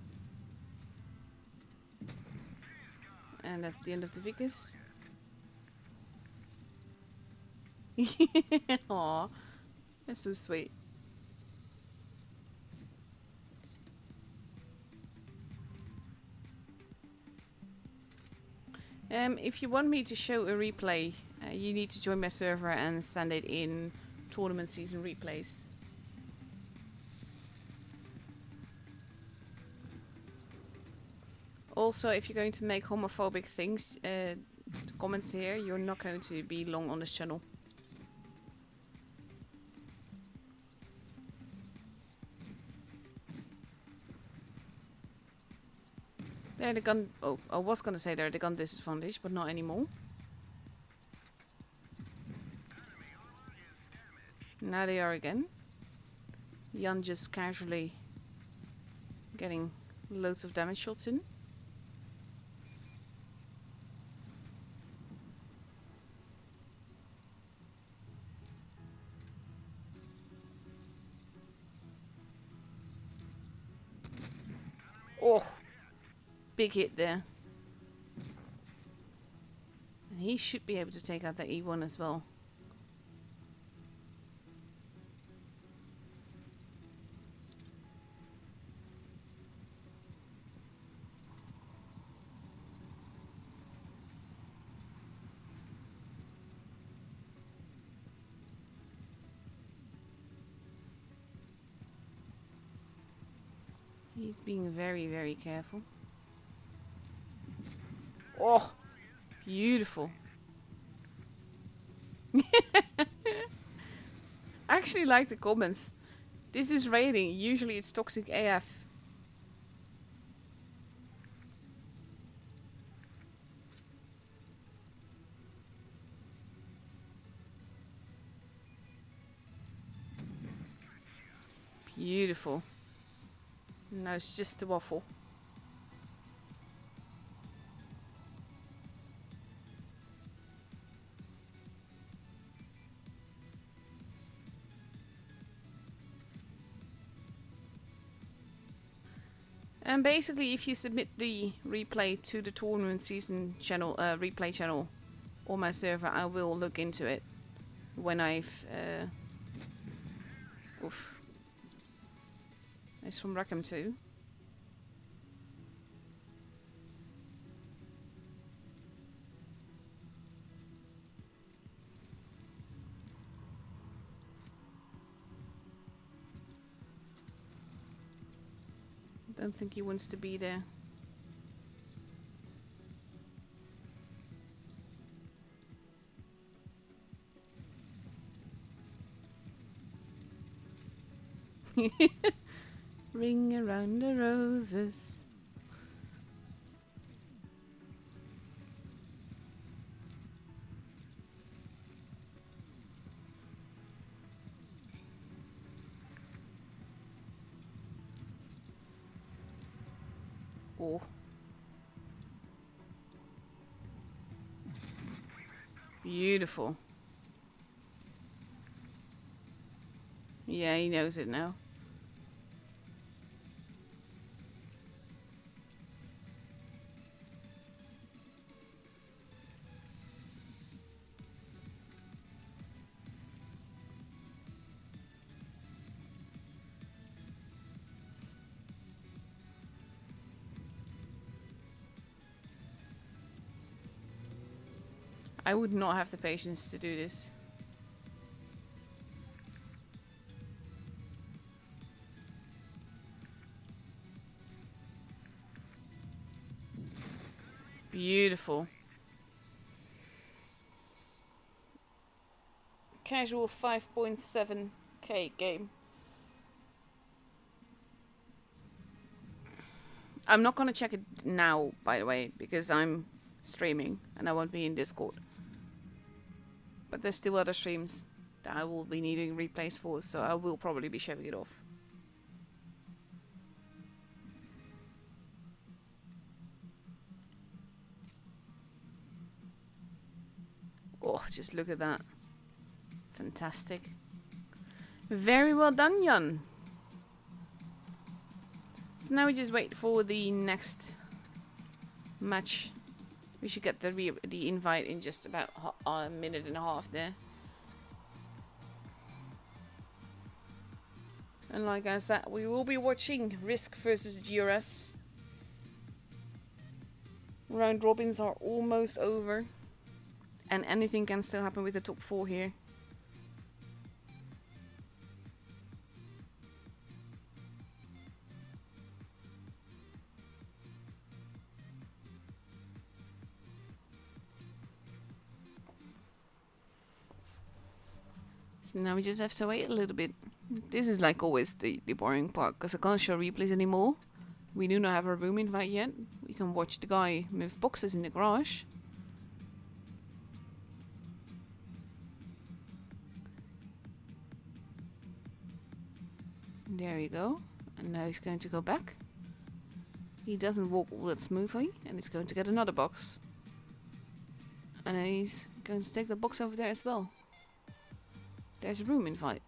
And that's the end of the Vicus. Aww, that's so sweet. If you want me to show a replay, you need to join my server and send it in tournament season replays. Also, if you're going to make homophobic things, comments here, you're not going to be long on this channel. They're the gun. Oh, I was gonna say they're the gun disadvantage, but not anymore. Now they are again. Jan just casually getting loads of damage shots in. Oh, big hit there. And he should be able to take out that E1 as well. He's being very, very careful. Oh, beautiful. I actually like the comments. This is rating. Usually it's toxic AF. Beautiful. No, it's just a waffle. And basically, if you submit the replay to the tournament season channel, replay channel, on my server, I will look into it when I've. Oof. It's from Rackham too. Don't think he wants to be there. Ring around the roses. Oh. Beautiful. Yeah, he knows it now. I would not have the patience to do this. Beautiful. Casual 5.7k game. I'm not gonna check it now, by the way, because I'm streaming and I won't be in Discord. But there's still other streams that I will be needing replays for, so I will probably be showing it off. Oh, just look at that. Fantastic. Very well done, Jan. So now we just wait for the next match. We should get the invite in just about a minute and a half there. And like I said, we will be watching Risk versus GRS. Round robins are almost over. And anything can still happen with the top 4 here. So now we just have to wait a little bit. This is like always the boring part, because I can't show replays anymore. We do not have a room invite yet. We can watch the guy move boxes in the garage. There we go. And now he's going to go back. He doesn't walk all that smoothly, and he's going to get another box. And then he's going to take the box over there as well. There's a room invite.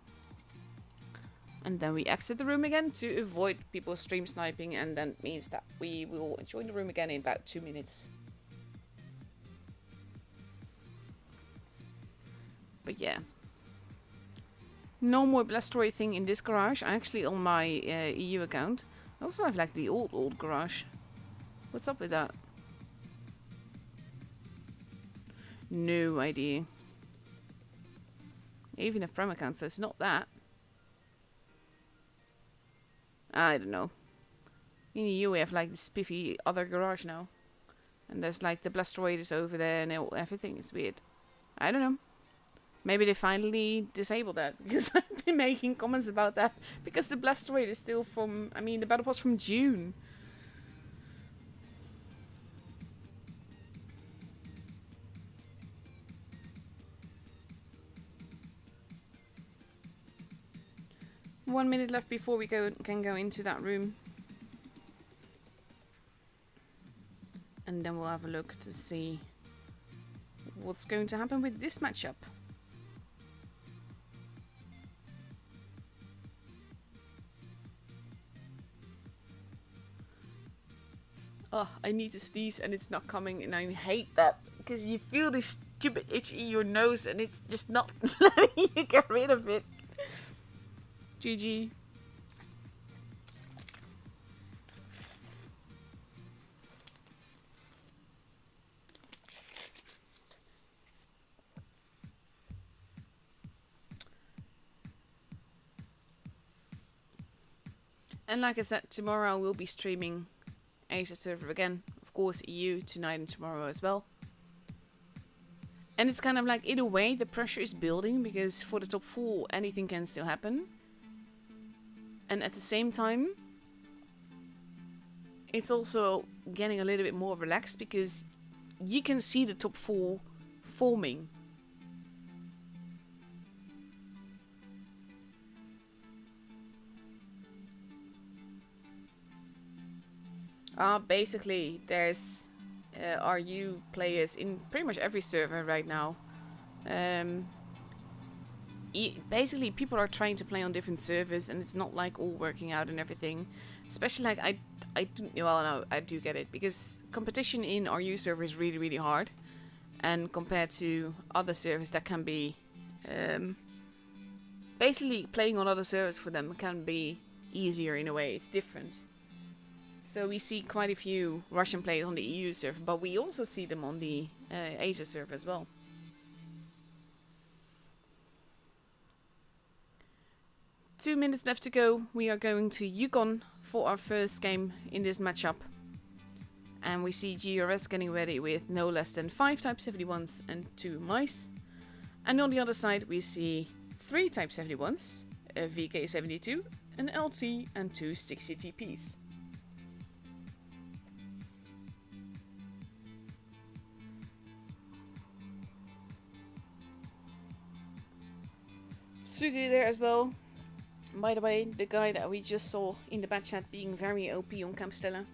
And then we exit the room again to avoid people stream sniping, and then means that we will join the room again in about 2 minutes. But yeah. No more Blastoise thing in this garage. Actually, on my EU account, I also have like the old garage. What's up with that? No idea. Even if Prem account says not that. I don't know. In EU we have like this spiffy other garage now. And there's like the Blastoise over there and everything is weird. I don't know. Maybe they finally disabled that, because I've been making comments about that. Because the Blastoise is still from, I mean, the battle pass from June. One minute left before we can go into that room. And then we'll have a look to see what's going to happen with this matchup. Oh, I need to sneeze and it's not coming, and I hate that because you feel this stupid itch in your nose and it's just not letting you get rid of it. GG. And like I said, tomorrow I will be streaming Asia server again. Of course, EU tonight and tomorrow as well. And it's kind of like, in a way, the pressure is building because for the top 4, anything can still happen. And at the same time, it's also getting a little bit more relaxed because you can see the top 4 forming. Basically, there's RU players in pretty much every server right now. Basically, people are trying to play on different servers, and it's not like all working out and everything. Especially like I do get it because competition in RU server is really, really hard, and compared to other servers that can be basically playing on other servers for them can be easier in a way. It's different. So we see quite a few Russian players on the EU server, but we also see them on the Asia server as well. Two minutes left to go. We are going to Yukon for our first game in this matchup. And we see GRS getting ready with no less than 5 Type 71s and 2 mice. And on the other side we see 3 Type 71s, a VK72, an LT and 2 60 TPs. Sugu there as well. By the way, the guy that we just saw in the bat chat being very OP on Camp Stella.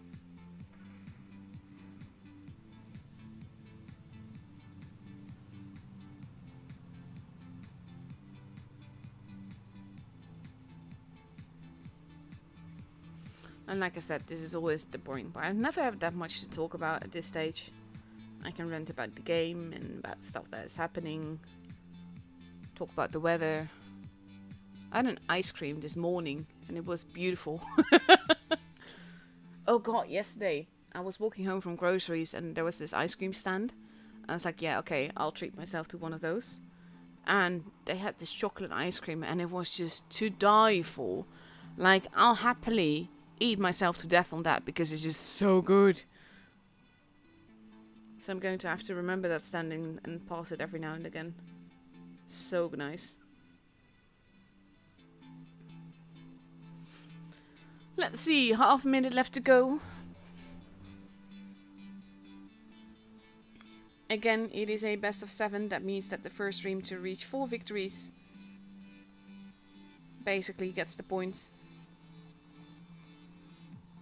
And like I said, this is always the boring part. I never have that much to talk about at this stage. I can rant about the game and about stuff that is happening. Talk about the weather. I had an ice cream this morning and it was beautiful. Oh god, yesterday I was walking home from groceries and there was this ice cream stand. And I was like, yeah, okay, I'll treat myself to one of those. And they had this chocolate ice cream and it was just to die for. Like, I'll happily eat myself to death on that because it's just so good. So I'm going to have to remember that standing and pass it every now and again. So nice. Let's see, half a minute left to go. Again, it is a best of 7. That means that the first stream to reach 4 victories basically gets the points.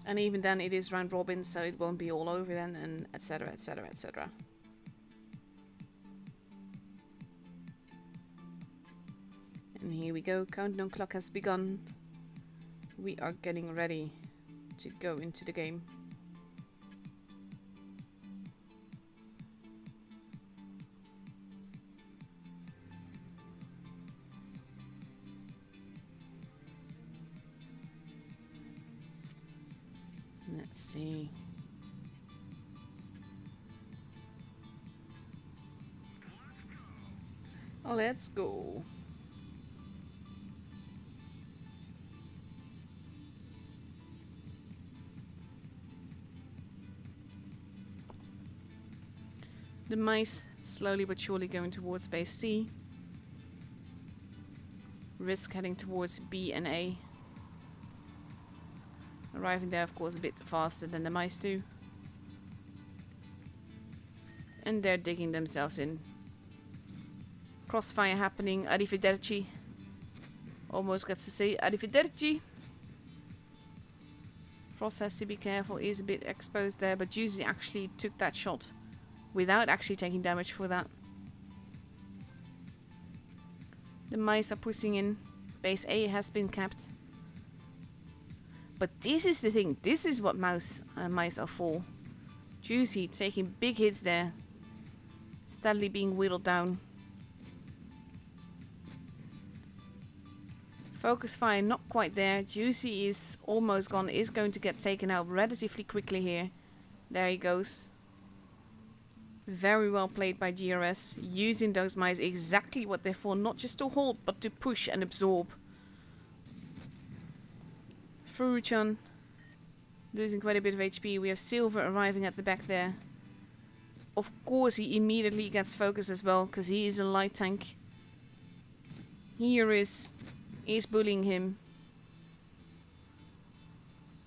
And even then it is round robin, so it won't be all over then, and etc, etc, etc. And here we go, countdown clock has begun. We are getting ready to go into the game. Let's see. Oh, let's go. The mice slowly but surely going towards base C. Risk heading towards B and A. Arriving there, of course, a bit faster than the mice do. And they're digging themselves in. Crossfire happening. Arrivederci. Almost gets to say arrivederci. Frost has to be careful. He is a bit exposed there, but Juicy actually took that shot without actually taking damage for that. The mice are pushing in. Base A has been capped. But this is the thing. This is what mice are for. Juicy taking big hits there. Steadily being whittled down. Focus fire not quite there. Juicy is almost gone. Is going to get taken out relatively quickly here. There he goes. Very well played by GRS. Using those mice exactly what they're for. Not just to hold, but to push and absorb. Furuchan losing quite a bit of HP. We have Silver arriving at the back there. Of course he immediately gets focus as well, because he is a light tank. Here is bullying him.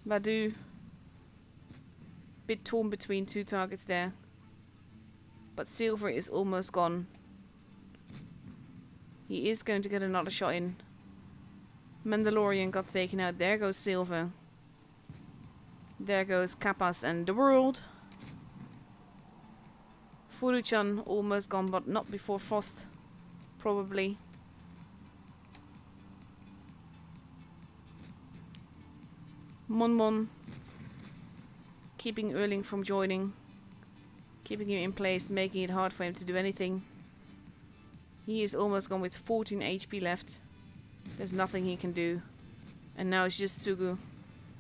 Badu. Bit torn between two targets there. But Silver is almost gone. He is going to get another shot in. Mandalorian got taken out. There goes Silver. There goes Kappas and the world. Furuchan almost gone, but not before Frost. Probably. Mon keeping Erling from joining. Keeping him in place, making it hard for him to do anything. He is almost gone with 14 HP left. There's nothing he can do. And now it's just Sugu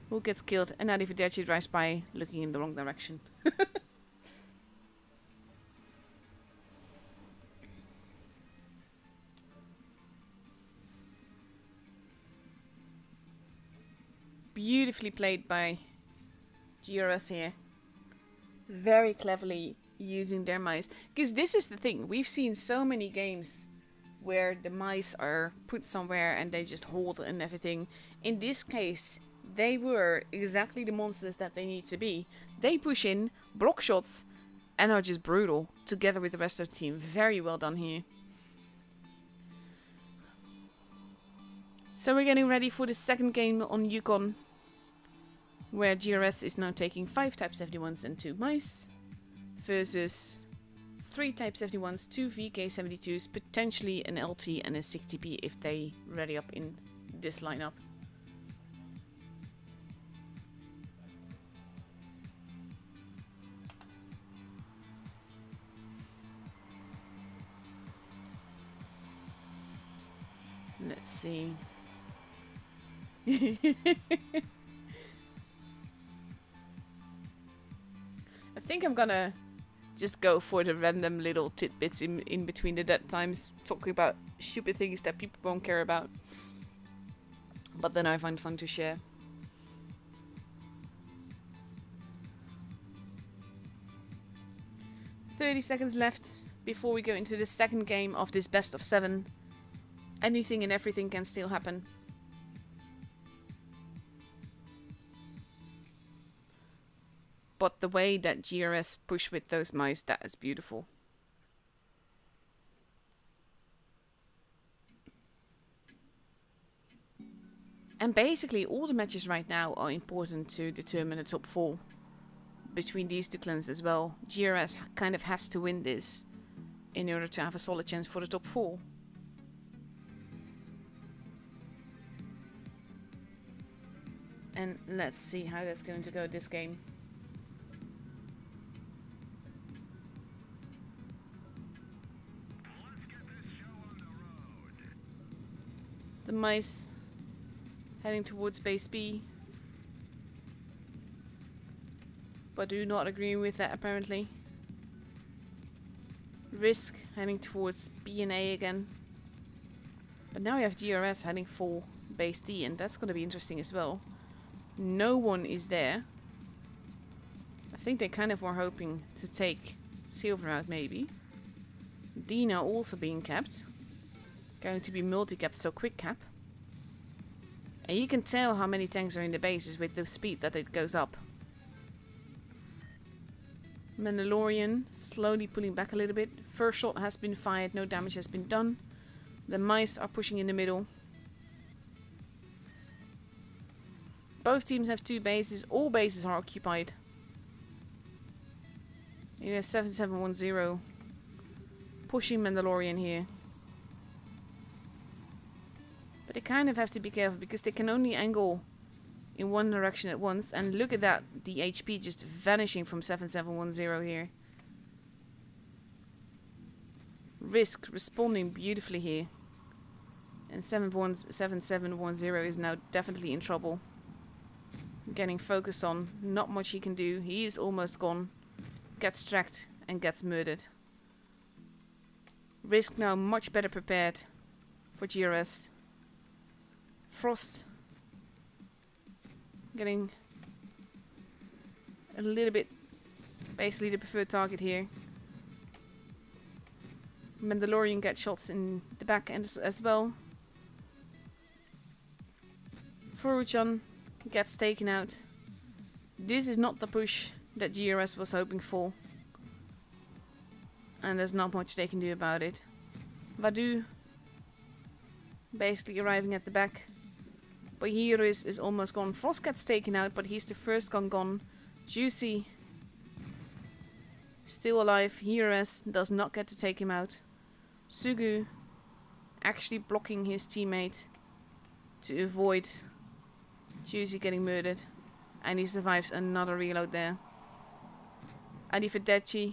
who gets killed, and Arrivederci drives by looking in the wrong direction. Beautifully played by GRS here. Very cleverly using their mice. Because this is the thing. We've seen so many games where the mice are put somewhere and they just hold and everything. In this case, they were exactly the monsters that they need to be. They push in, block shots, and are just brutal together with the rest of the team. Very well done here. So we're getting ready for the second game on Yukon, where GRS is now taking 5 Type 71s and 2 mice, versus 3 Type 71s, 2 VK72s, potentially an LT and a 60p if they ready up in this lineup. Let's see. I think I'm gonna just go for the random little tidbits in between the dead times, talking about stupid things that people won't care about, but then I find fun to share. "30 seconds left before we go into the second game of this best of 7. Anything and everything can still happen. But the way that GRS push with those mice, that is beautiful. And basically all the matches right now are important to determine the top 4. Between these two clans as well. GRS kind of has to win this in order to have a solid chance for the top 4. And let's see how that's going to go this game. The mice heading towards base B. But do not agree with that apparently. Risk heading towards B and A again. But now we have GRS heading for base D, and that's going to be interesting as well. No one is there. I think they kind of were hoping to take Silver out maybe. Dina also being capped. Going to be multi-capped, so quick cap. And you can tell how many tanks are in the bases with the speed that it goes up. Mandalorian slowly pulling back a little bit. First shot has been fired, no damage has been done. The mice are pushing in the middle. Both teams have 2 bases. All bases are occupied. You have 7710 pushing Mandalorian here. But they kind of have to be careful because they can only angle in one direction at once. And look at that, the HP just vanishing from 7710 here. Risk responding beautifully here. And 7710 is now definitely in trouble. Getting focused on, not much he can do. He is almost gone. Gets tracked and gets murdered. Risk now much better prepared for GRS. Frost getting a little bit basically the preferred target here. Mandalorian gets shots in the back end as well. Furuchan gets taken out. This is not the push that GRS was hoping for. And there's not much they can do about it. Vadu basically arriving at the back. But here is almost gone. Frost gets taken out, but he's the first gun gone. Juicy still alive. Heroes does not get to take him out. Sugu actually blocking his teammate to avoid Juicy getting murdered. And he survives another reload there. Arrivederci.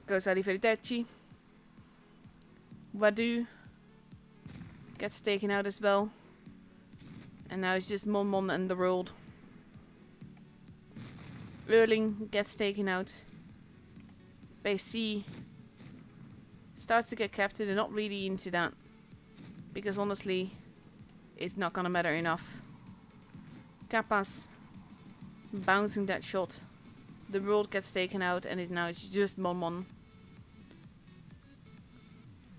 Goes Arrivederci. Vadu gets taken out as well. And now it's just Mon and the world. Erling gets taken out. Base C starts to get captured. They're not really into that. Because honestly, it's not gonna matter enough. Kappas bouncing that shot. The world gets taken out and now it's just Mon.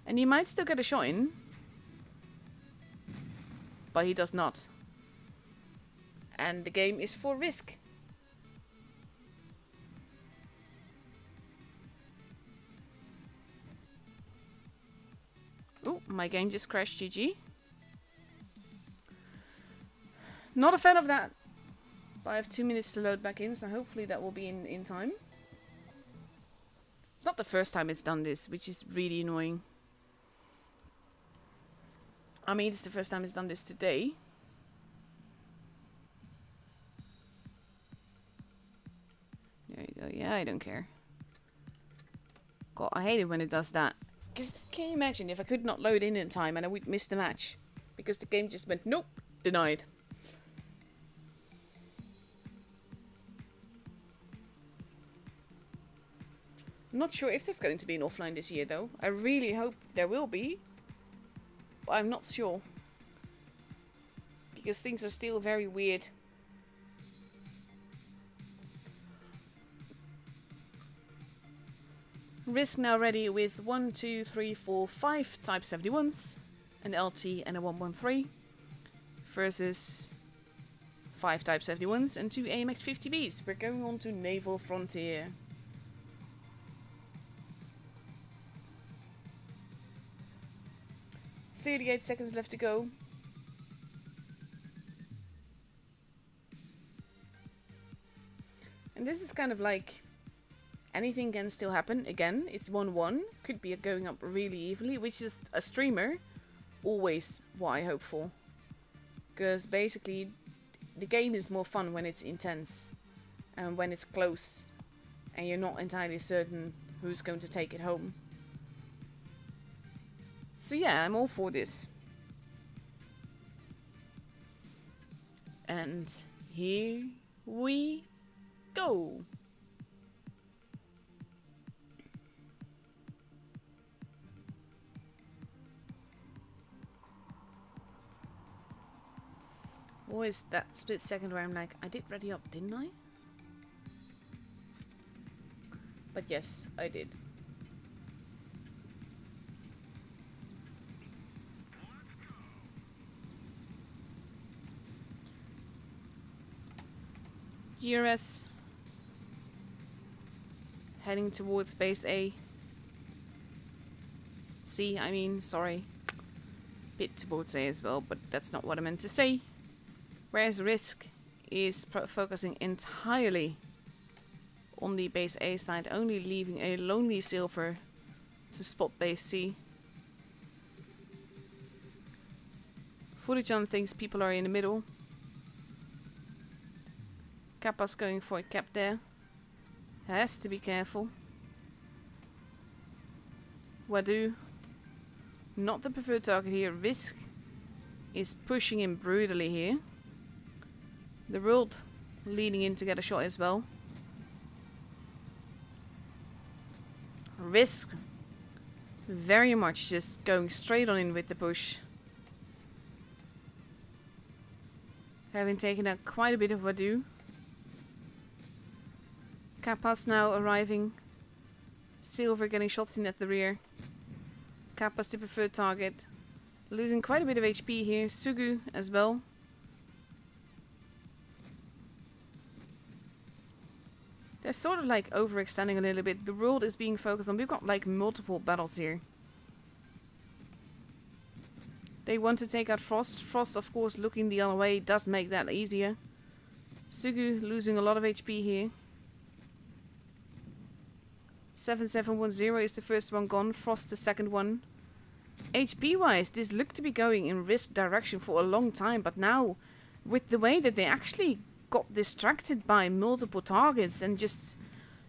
And he might still get a shot in. But he does not. And the game is for Risk. Oh, my game just crashed, GG. Not a fan of that. But I have 2 minutes to load back in, so hopefully that will be in time. It's not the first time it's done this, which is really annoying. I mean, it's the first time it's done this today. There you go. Yeah, I don't care. God, I hate it when it does that. Because can you imagine if I could not load in time and I would miss the match? Because the game just went, nope, denied. I'm not sure if there's going to be an offline this year though. I really hope there will be. But I'm not sure. Because things are still very weird. Risk now ready with 1, 2, 3, 4, 5 Type 71s, an LT and a 113 versus 5 Type 71s and 2 AMX 50Bs. We're going on to Naval Frontier. "38 seconds left to go. And this is kind of like anything can still happen. Again, it's 1-1. Could be going up really evenly, which is a streamer. Always what I hope for. Because basically, the game is more fun when it's intense. And when it's close. And you're not entirely certain who's going to take it home. So yeah, I'm all for this. And here we go. Always that split second where I'm like, I did ready up, didn't I? But yes, I did. GRS heading towards base A. C, I mean, sorry. Bit towards A as well, but that's not what I meant to say. Whereas Risk is focusing entirely on the base A side, only leaving a lonely Silver to spot base C. Furuchan thinks people are in the middle. Kappa's going for a cap there. Has to be careful. Wadu. Not the preferred target here. Risk is pushing him brutally here. The world leaning in to get a shot as well. Risk very much just going straight on in with the push. Having taken out quite a bit of Wadu. Kappa's now arriving. Silver getting shots in at the rear. Kappa's the preferred target. Losing quite a bit of HP here. Sugu as well. They're sort of like overextending a little bit. The world is being focused on. We've got like multiple battles here. They want to take out Frost. Frost, of course, looking the other way does make that easier. Sugu losing a lot of HP here. 7710 is the first one gone. Frost the second one. HP wise, this looked to be going in Risk direction for a long time, but now with the way that they actually got distracted by multiple targets and just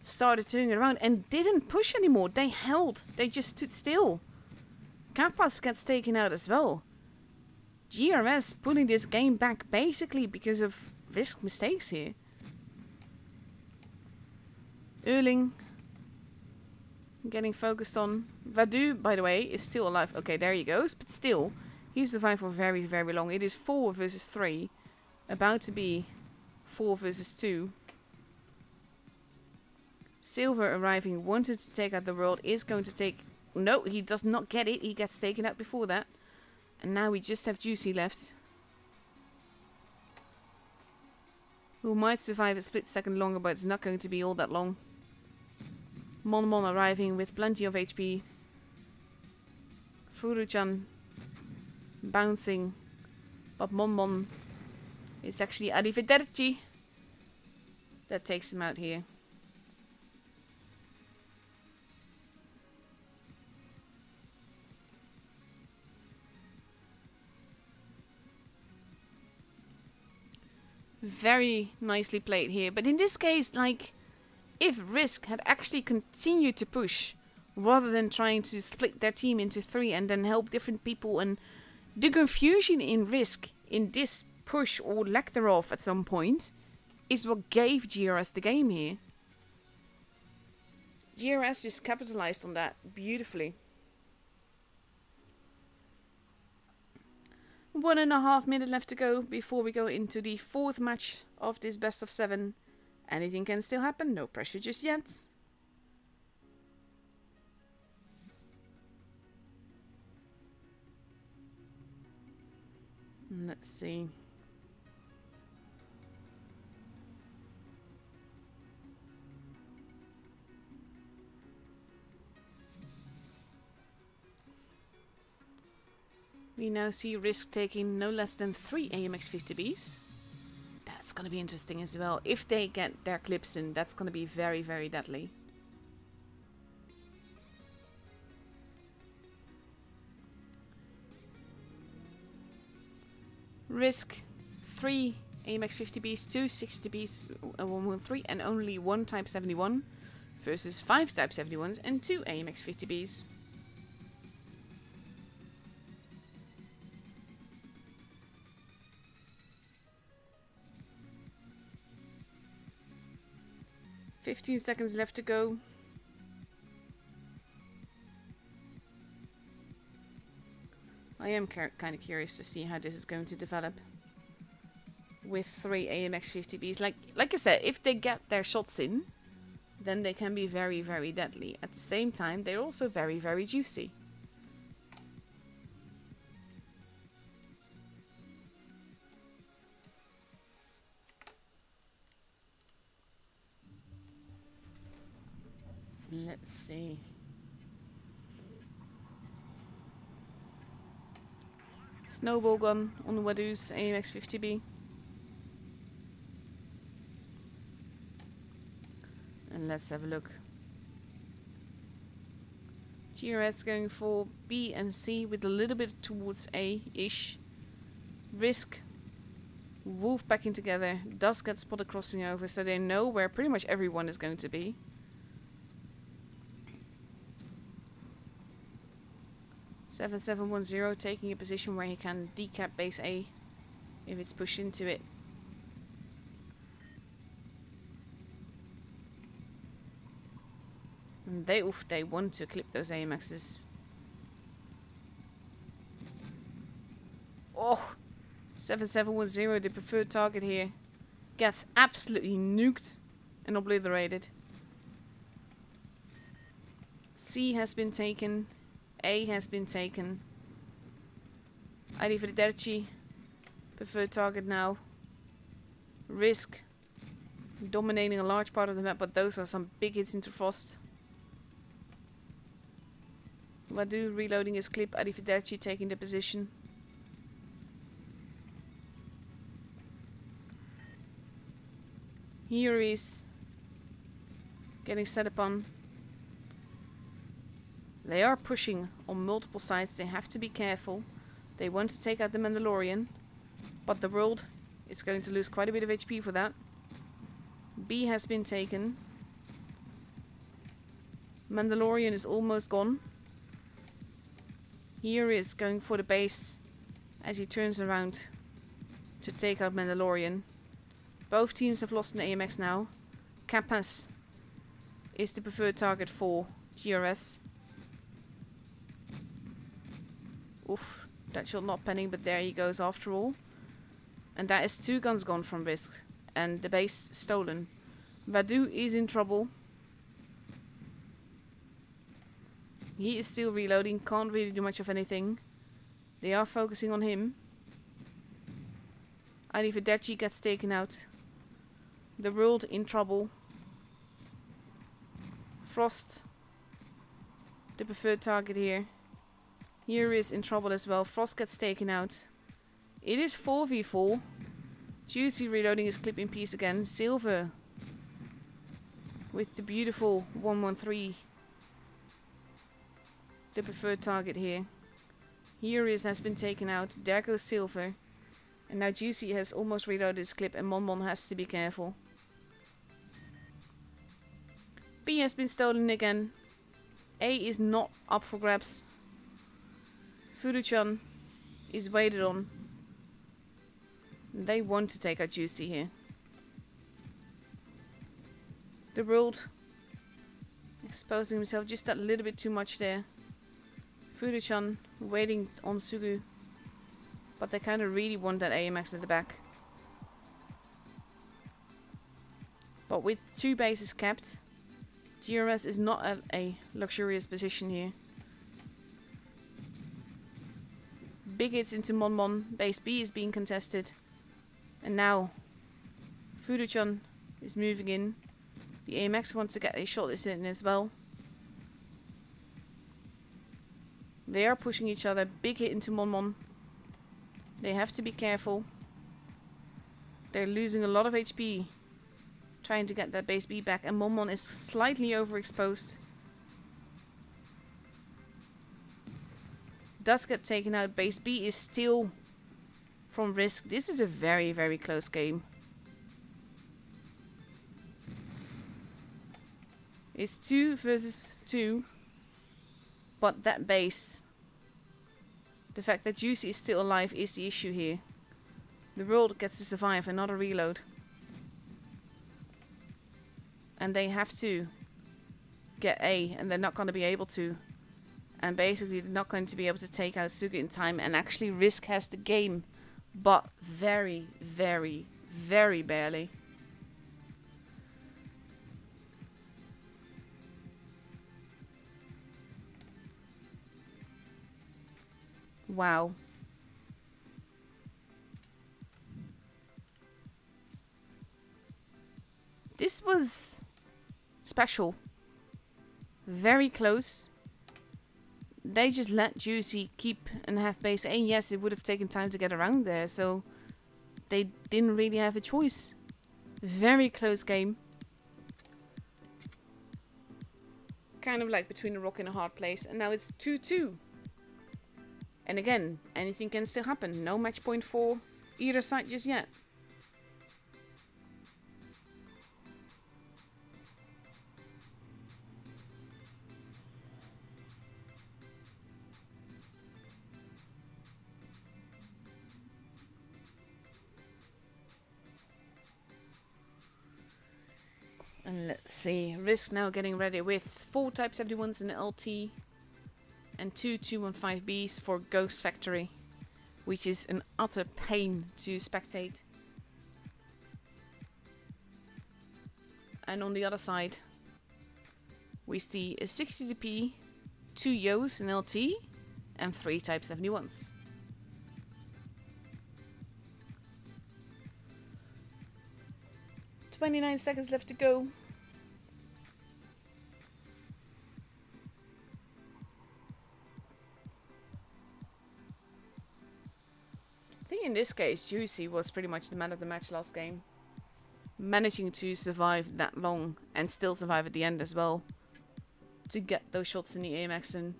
started turning around and didn't push anymore. They held. They just stood still. Kappas gets taken out as well. GRS pulling this game back basically because of Risk mistakes here. Erling getting focused on. Wadu, by the way, is still alive. Okay, there he goes. But still, he survived for very, very long. It is 4 versus 3. About to be 4 versus 2. Silver arriving, wanted to take out the world, is going to take... No, he does not get it. He gets taken out before that. And now we just have Juicy left. Who might survive a split second longer, but it's not going to be all that long. Mon Mon arriving with plenty of HP. Furuchan bouncing. But Mon Mon, it's actually Arrivederci that takes him out here. Very nicely played here. But in this case, like, if Risk had actually continued to push, rather than trying to split their team into 3 and then help different people, and the confusion in Risk in this push or lack thereof at some point is what gave GRS the game here. GRS just capitalized on that beautifully. 1.5 minutes left to go before we go into the 4th match of this best of 7. Anything can still happen, no pressure just yet. Let's see. We now see Risk taking no less than 3 AMX 50Bs. That's going to be interesting as well. If they get their clips in, that's going to be very, very deadly. Risk 3 AMX 50Bs, 2 60Bs, 113, and only 1 Type 71 versus 5 Type 71s and 2 AMX 50Bs. $15 seconds left to go. I am kind of curious to see how this is going to develop with 3 AMX 50Bs. Like I said, if they get their shots in, then they can be very, very deadly. At the same time, they're also very, very juicy. Let's see. Snowball gun on the Wadu's AMX 50B. And let's have a look. GRS going for B and C with a little bit towards A-ish. Risk Wolf backing together. Does get spotted crossing over, so they know where pretty much everyone is going to be. Seven 710 taking a position where he can decap base A if it's pushed into it. And they want to clip those AMXs. Oh! 7710, the preferred target here, gets absolutely nuked and obliterated. C has been taken. A has been taken. Arrivederci. Preferred target now. Risk. Dominating a large part of the map, but those are some big hits into Frost. Wadu reloading his clip. Arrivederci taking the position. Here is getting set upon. They are pushing on multiple sides. They have to be careful. They want to take out the Mandalorian, but the world is going to lose quite a bit of HP for that. B has been taken. Mandalorian is almost gone. Here is going for the base as he turns around to take out Mandalorian. Both teams have lost an AMX now. Kappas is the preferred target for GRS. Oof, that shot not penning, but there he goes after all. And that is 2 guns gone from Risk. And the base stolen. Vadu is in trouble. He is still reloading, can't really do much of anything. They are focusing on him. Arrivederci gets taken out. The world in trouble. Frost, the preferred target here. Here is in trouble as well. Frost gets taken out. It is 4v4. Juicy reloading his clip in piece again. Silver with the beautiful 113. The preferred target here. Here is has been taken out. There goes Silver. And now Juicy has almost reloaded his clip and Mon has to be careful. B has been stolen again. A is not up for grabs. Furuchan is waited on. They want to take out Juicy here. The world exposing himself just that little bit too much there. Furuchan waiting on Sugu. But they kind of really want that AMX at the back. But with 2 bases capped, GRS is not at a luxurious position here. Big hits into Mon. Base B is being contested. And now Furuchan is moving in. The AMX wants to get a shot in as well. They are pushing each other. Big hit into Mon. They have to be careful. They're losing a lot of HP trying to get that base B back, and Mon is slightly overexposed. Does get taken out. Base B is still from Risk. This is a very, very close game. It's 2 versus 2. But that base, the fact that Juicy is still alive is the issue here. The world gets to survive and not a reload. And they have to get A, and they're not going to be able to. And basically they're not going to be able to take out Suga in time, and actually Risk has the game. But very, very, very barely. Wow. This was special. Very close. They just let Juicy keep and have base A. Yes, it would have taken time to get around there, so they didn't really have a choice. Very close game. Kind of like between a rock and a hard place. And now it's 2-2. And again, anything can still happen. No match point for either side just yet. And let's see, Risk now getting ready with 4 Type 71s in the LT and 2 215Bs for Ghost Factory, which is an utter pain to spectate. And on the other side, we see a 60DP, 2 Yos in LT, and 3 Type 71s. "29 seconds left to go. I think in this case, Juicy was pretty much the man of the match last game. Managing to survive that long and still survive at the end as well. To get those shots in the AMX in.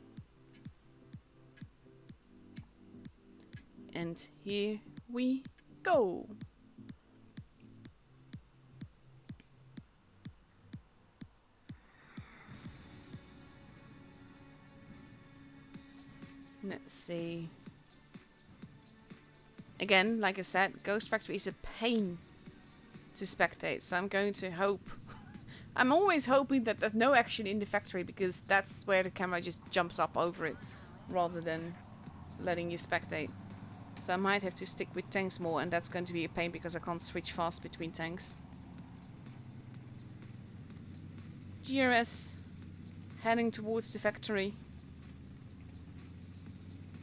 And here we go. Let's see. Again, like I said, Ghost Factory is a pain to spectate, so I'm going to hope. I'm always hoping that there's no action in the factory, because that's where the camera just jumps up over it rather than letting you spectate. So I might have to stick with tanks more, and that's going to be a pain because I can't switch fast between tanks. GRS heading towards the factory.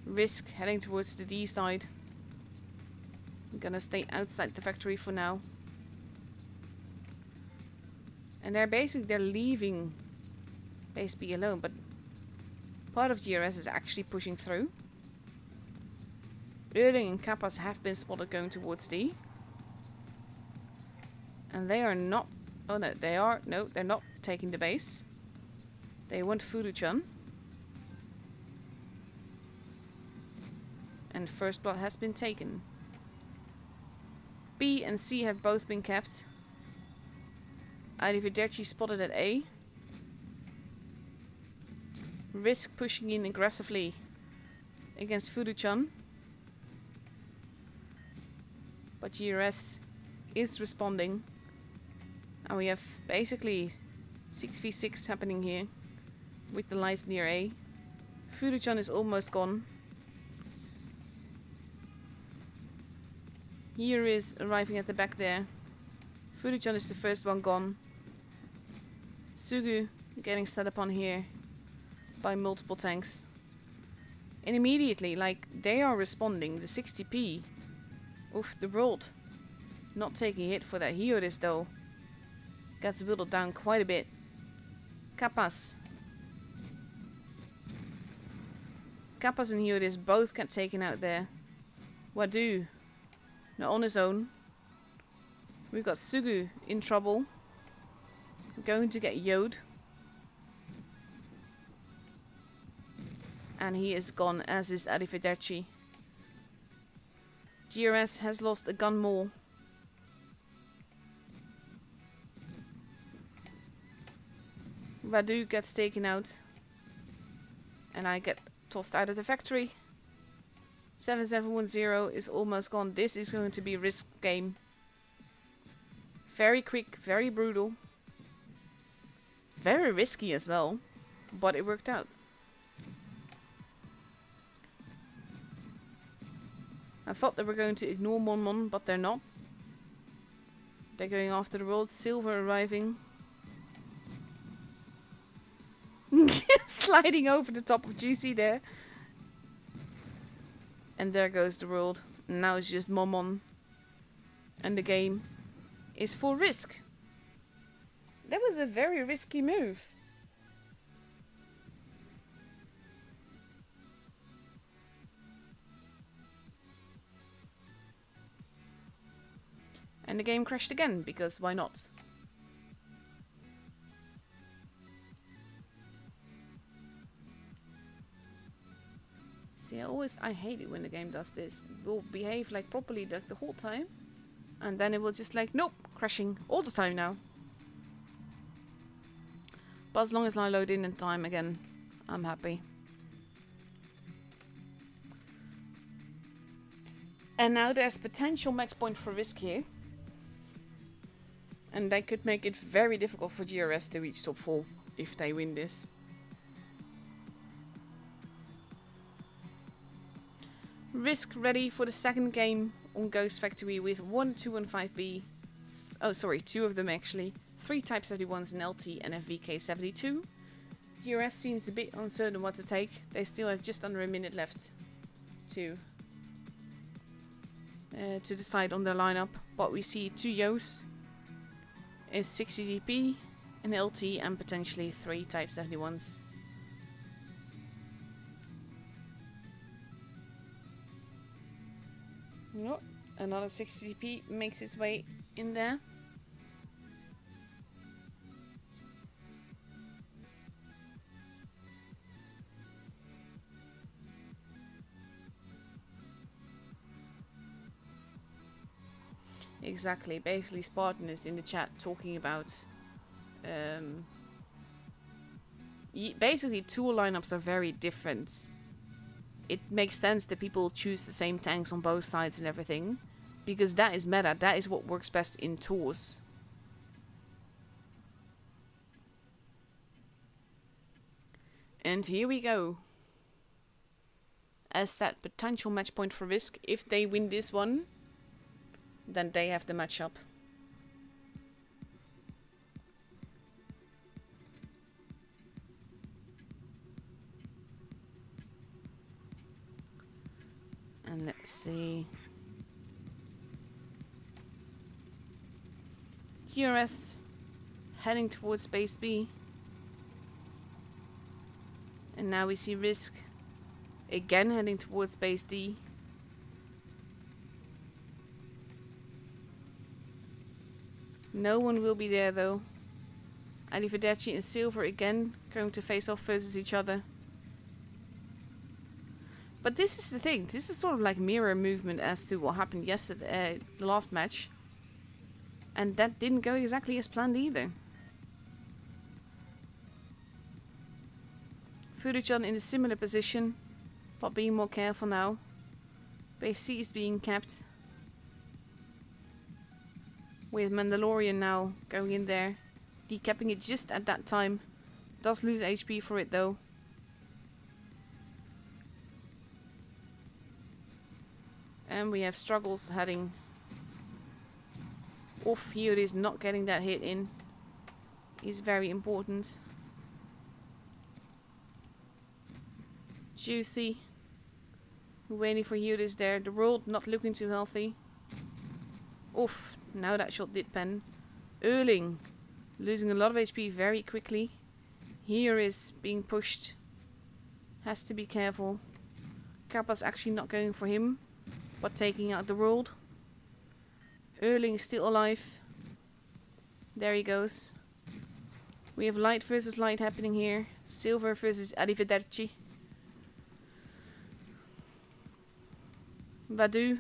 Risk heading towards the D side. I'm gonna stay outside the factory for now. And they're leaving base B alone, but part of GRS is actually pushing through. Erling and Kappas have been spotted going towards D. And they are not... Oh no, they are... No, they're not taking the base. They want Furuchan. And first blood has been taken. B and C have both been kept. Arrivederci spotted at A. Risk pushing in aggressively against Furuchan. But GRS is responding. And we have basically 6v6 happening here with the lights near A. Furuchan is almost gone. Here is arriving at the back there. Furuchan is the first one gone. Sugu getting set upon here by multiple tanks. And immediately, like, they are responding. The 60p. Oof, the world. Not taking a hit for that. Hioris though gets whittled down quite a bit. Kappas. Kappas and Hioris both get taken out there. Wadu. Now on his own. We've got Sugu in trouble. Going to get Yod. And he is gone, as is Arrivederci. GRS has lost a gun more. Radu gets taken out. And I get tossed out of the factory. 7710 is almost gone. This is going to be a risk game. Very quick, very brutal. Very risky as well. But it worked out. I thought they were going to ignore Mon, but they're not. They're going after the world. Silver arriving. Sliding over the top of Juicy there. And there goes the world. Now it's just Momon. And the game is for risk. That was a very risky move. And the game crashed again, because why not? See, I hate it when the game does this. It will behave like properly like the whole time. And then it will just like, nope, crashing all the time now. But as long as I load in time again, I'm happy. And now there's potential match point for risk here. And that could make it very difficult for GRS to reach top 4 if they win this. Risk ready for the second game on Ghost Factory with 1 215B. Oh, sorry, 2 of them actually. 3 Type 71s, an LT and a VK72. GRS seems a bit uncertain what to take. They still have just under a minute left to decide on their lineup. But we see 2 Yos, a 60 GP, an LT and potentially 3 Type 71s. No, another 60 GP makes its way in there. Exactly. Basically, Spartan is in the chat talking about basically tool lineups are very different. It makes sense that people choose the same tanks on both sides and everything, because that is meta. That is what works best in tours. And here we go. As said, potential match point for Risk. If they win this one, then they have the matchup. And let's see. GRS heading towards base B. And now we see Risk again heading towards base D. No one will be there though. Arrivederci and Silver again going to face off versus each other. But this is the thing. This is sort of like mirror movement as to what happened yesterday, the last match. And that didn't go exactly as planned either. Furuchan in a similar position, but being more careful now. Base C is being kept. With Mandalorian now going in there, decapping it just at that time. Does lose HP for it though. And we have Struggles heading off. Here it is, not getting that hit in is very important. Juicy waiting for Euris there. The world not looking too healthy. Oof, now that shot did pen. Erling losing a lot of HP very quickly. Here is being pushed. Has to be careful. Kappa's actually not going for him, but taking out the world. Erling is still alive. There he goes. We have light versus light happening here. Silver versus Arrivederci. Vadu.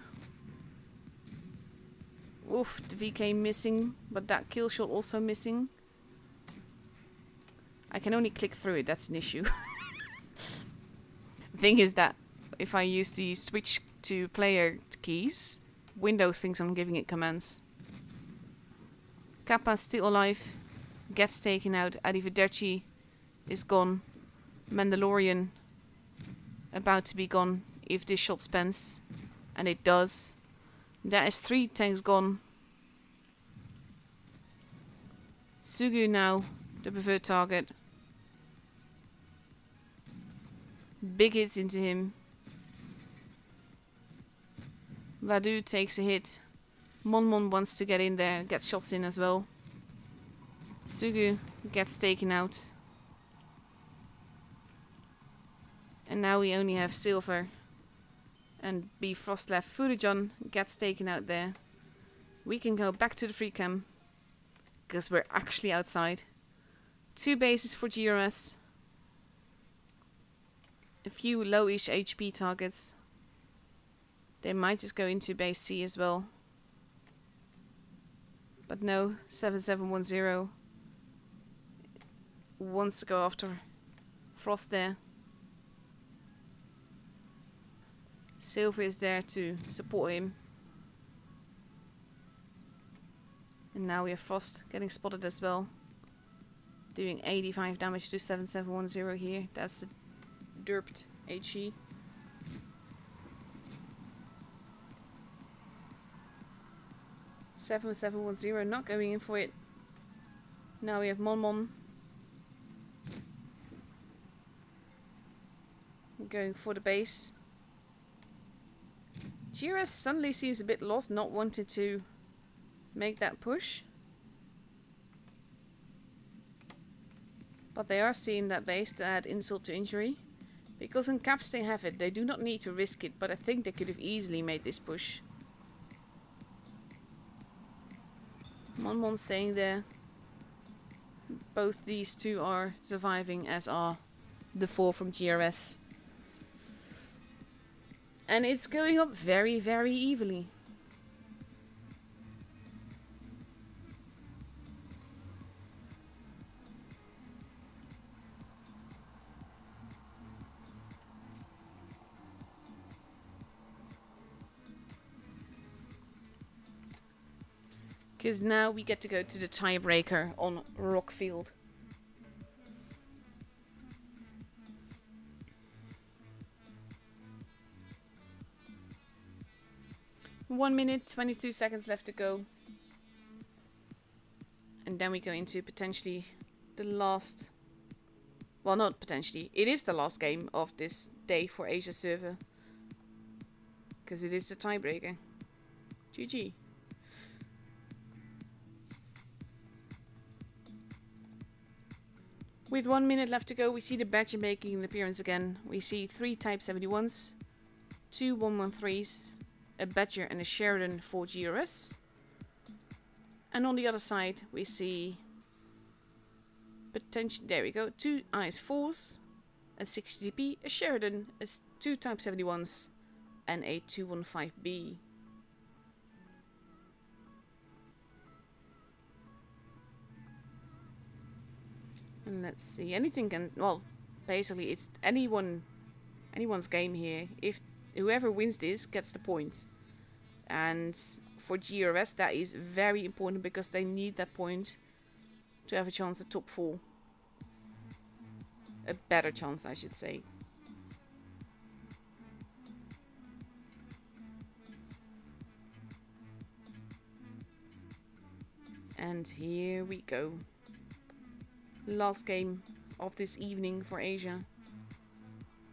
Oof, the VK missing, but that kill shot also missing. I can only click through it, that's an issue. The thing is that if I use the switch to player keys, Windows thinks I'm giving it commands. Kappa's still alive. Gets taken out. Arrivederci is gone. Mandalorian about to be gone if this shot spends. And it does. That is 3 tanks gone. Sugu now, the preferred target. Big hits into him. Vadu takes a hit. Monmon wants to get in there, gets shots in as well. Sugu gets taken out. And now we only have Silver and Bifrost left. Furujan gets taken out there. We can go back to the free cam, because we're actually outside. 2 bases for GRS. A few lowish HP targets. They might just go into base C as well. But no, 7710 wants to go after Frost there. Silver is there to support him. And now we have Frost getting spotted as well. Doing 85 damage to 7710 here. That's a derped HE. $7,710, not going in for it. Now we have Mon going for the base. GRS suddenly seems a bit lost, not wanting to make that push. But they are seeing that base to add insult to injury. Because in caps they have it, they do not need to risk it, but I think they could have easily made this push. Mon staying there. Both these two are surviving, as are the 4 from GRS. And it's going up very, very evenly. Because now we get to go to the tiebreaker on Rockfield. One minute, 22 seconds left to go. And then we go into potentially the last... Well, not potentially. It is the last game of this day for Asia server. Because it is the tiebreaker. GG. With 1 minute left to go, we see the Badger making an appearance again. We see 3 Type 71s, 2 113s, a Badger and a Sheridan for GRS. And on the other side, we see potentially, there we go, 2 IS4s, a 60DP, a Sheridan, 2 Type 71s, and a 215B. And let's see, anything can, well, basically it's anyone's game here. If whoever wins this gets the point. And for GRS that is very important because they need that point to have a chance at top 4. A better chance, I should say. And here we go. Last game of this evening for Asia.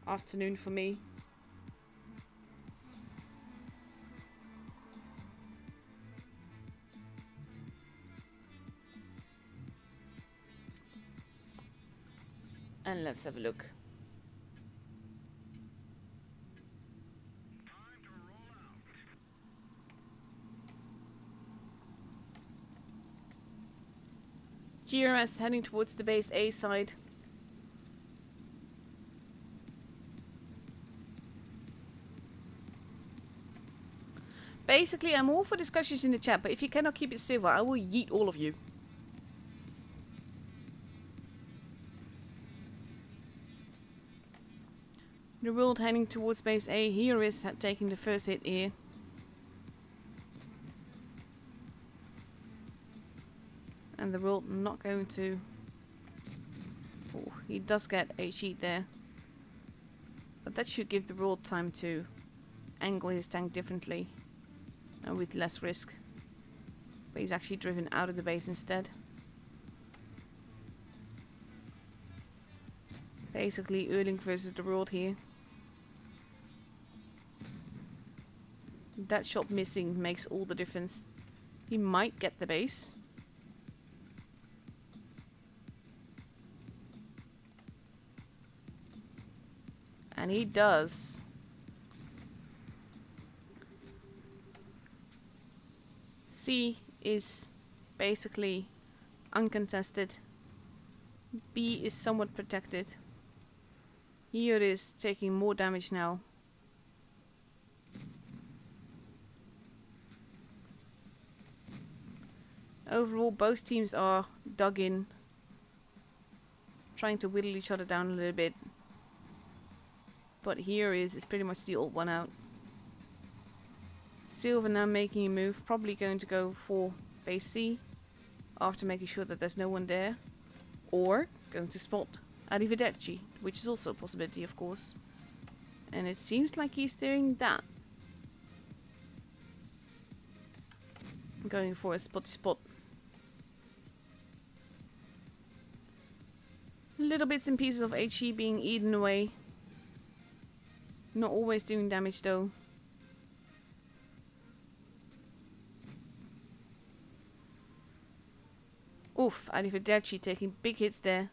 Afternoon for me. And let's have a look. GRS heading towards the base A side. Basically, I'm all for discussions in the chat, but if you cannot keep it civil, I will yeet all of you. The world heading towards base A. Here is taking the first hit here. And the world not going to... Oh, he does get a cheat there. But that should give the world time to angle his tank differently. And with less risk. But he's actually driven out of the base instead. Basically Erling versus the world here. That shot missing makes all the difference. He might get the base. And he does. C is basically uncontested. B is somewhat protected. Here it is taking more damage now. Overall, both teams are dug in. Trying to whittle each other down a little bit. But here is pretty much the old one out. Silver now making a move, probably going to go for base C after making sure that there's no one there. Or going to spot Arrivederci, which is also a possibility, of course. And it seems like he's doing that. Going for a spotty spot. Little bits and pieces of HE being eaten away. Not always doing damage though. Oof, Arrivederci taking big hits there.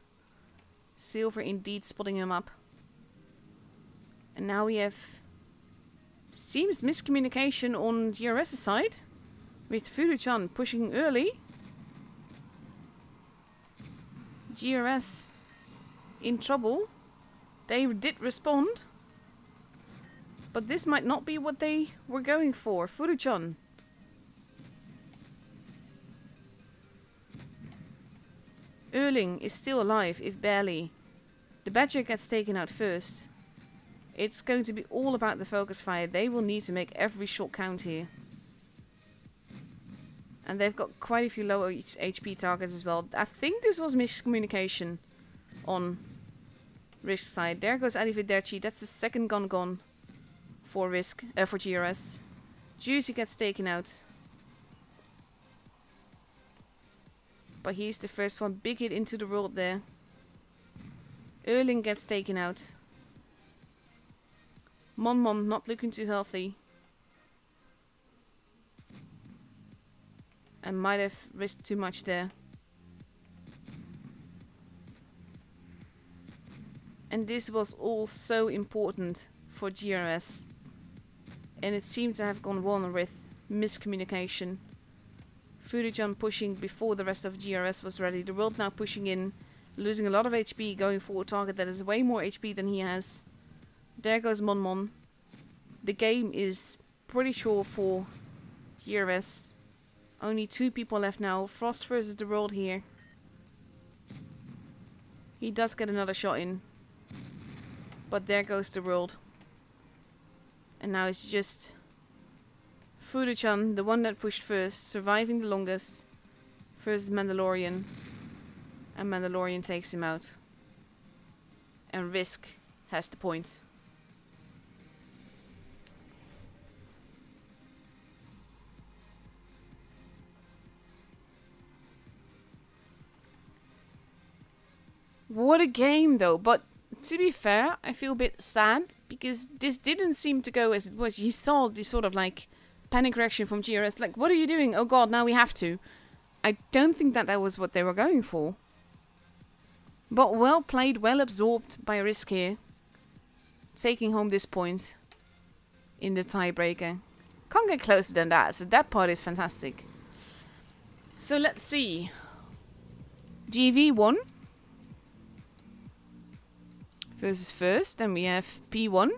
Silver indeed spotting him up. And now we have... seems miscommunication on GRS's side. With Furuchan pushing early. GRS in trouble. They did respond. But this might not be what they were going for. Furuchan. Erling is still alive, if barely. The Badger gets taken out first. It's going to be all about the focus fire. They will need to make every shot count here. And they've got quite a few low HP targets as well. I think this was miscommunication on Risk's side. There goes Arrivederci. That's the second gun gone for Risk, for GRS. Juicy gets taken out. But he's the first one. Big hit into the world there. Erling gets taken out. Mon not looking too healthy. I might have risked too much there. And this was all so important for GRS. And it seemed to have gone wrong with miscommunication. Furuchan pushing before the rest of GRS was ready. The world now pushing in. Losing a lot of HP, going for a target that is way more HP than he has. There goes Mon. The game is pretty sure for GRS. Only 2 people left now. Frost versus the world here. He does get another shot in. But there goes the world. And now it's just Furuchan, the one that pushed first, surviving the longest, versus Mandalorian. And Mandalorian takes him out. And Risk has the point. What a game though, but to be fair, I feel a bit sad because this didn't seem to go as it was. You saw this sort of like panic reaction from GRS, like, what are you doing? Oh god, now we have to. I don't think that was what they were going for. But well played, well absorbed by Risk here. Taking home this point in the tiebreaker. Can't get closer than that, so that part is fantastic. So let's see. GV1 versus first, then we have P1.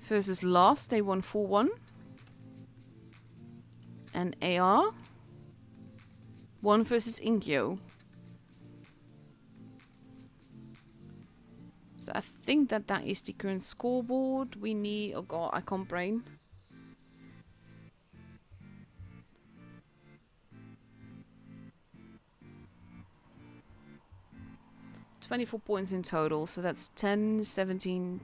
Versus last, they won 4-1. And AR. 1 versus Inkyo. So I think that is the current scoreboard. We need... oh god, I can't brain. $24 points in total, so that's 10, 17...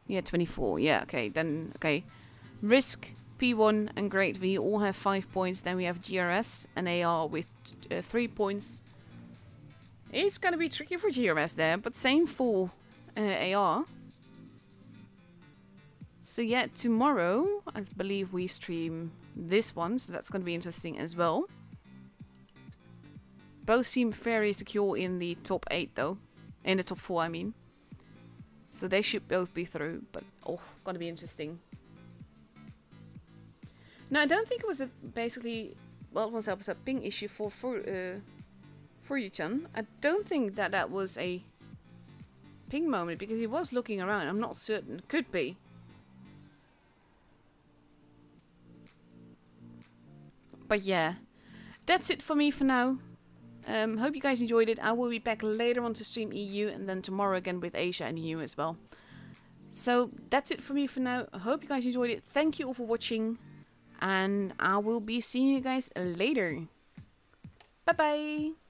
yeah, 24. Yeah, okay, then, okay. Risk, P1 and Great V all have 5 points. Then we have GRS and AR with 3 points. It's gonna be tricky for GRS there, but same for AR. So yeah, tomorrow, I believe we stream this one, so that's gonna be interesting as well. Both seem very secure in the top 8 though. In the top 4, I mean. So they should both be through, but oh, gonna be interesting. No, I don't think it was a basically, well, it was a ping issue for Furuchan. I don't think that was a ping moment because he was looking around. I'm not certain. Could be. But yeah, that's it for me for now. Hope you guys enjoyed it. I will be back later on to stream EU and then tomorrow again with Asia and EU as well. So that's it for me for now. I hope you guys enjoyed it. Thank you all for watching. And I will be seeing you guys later. Bye bye.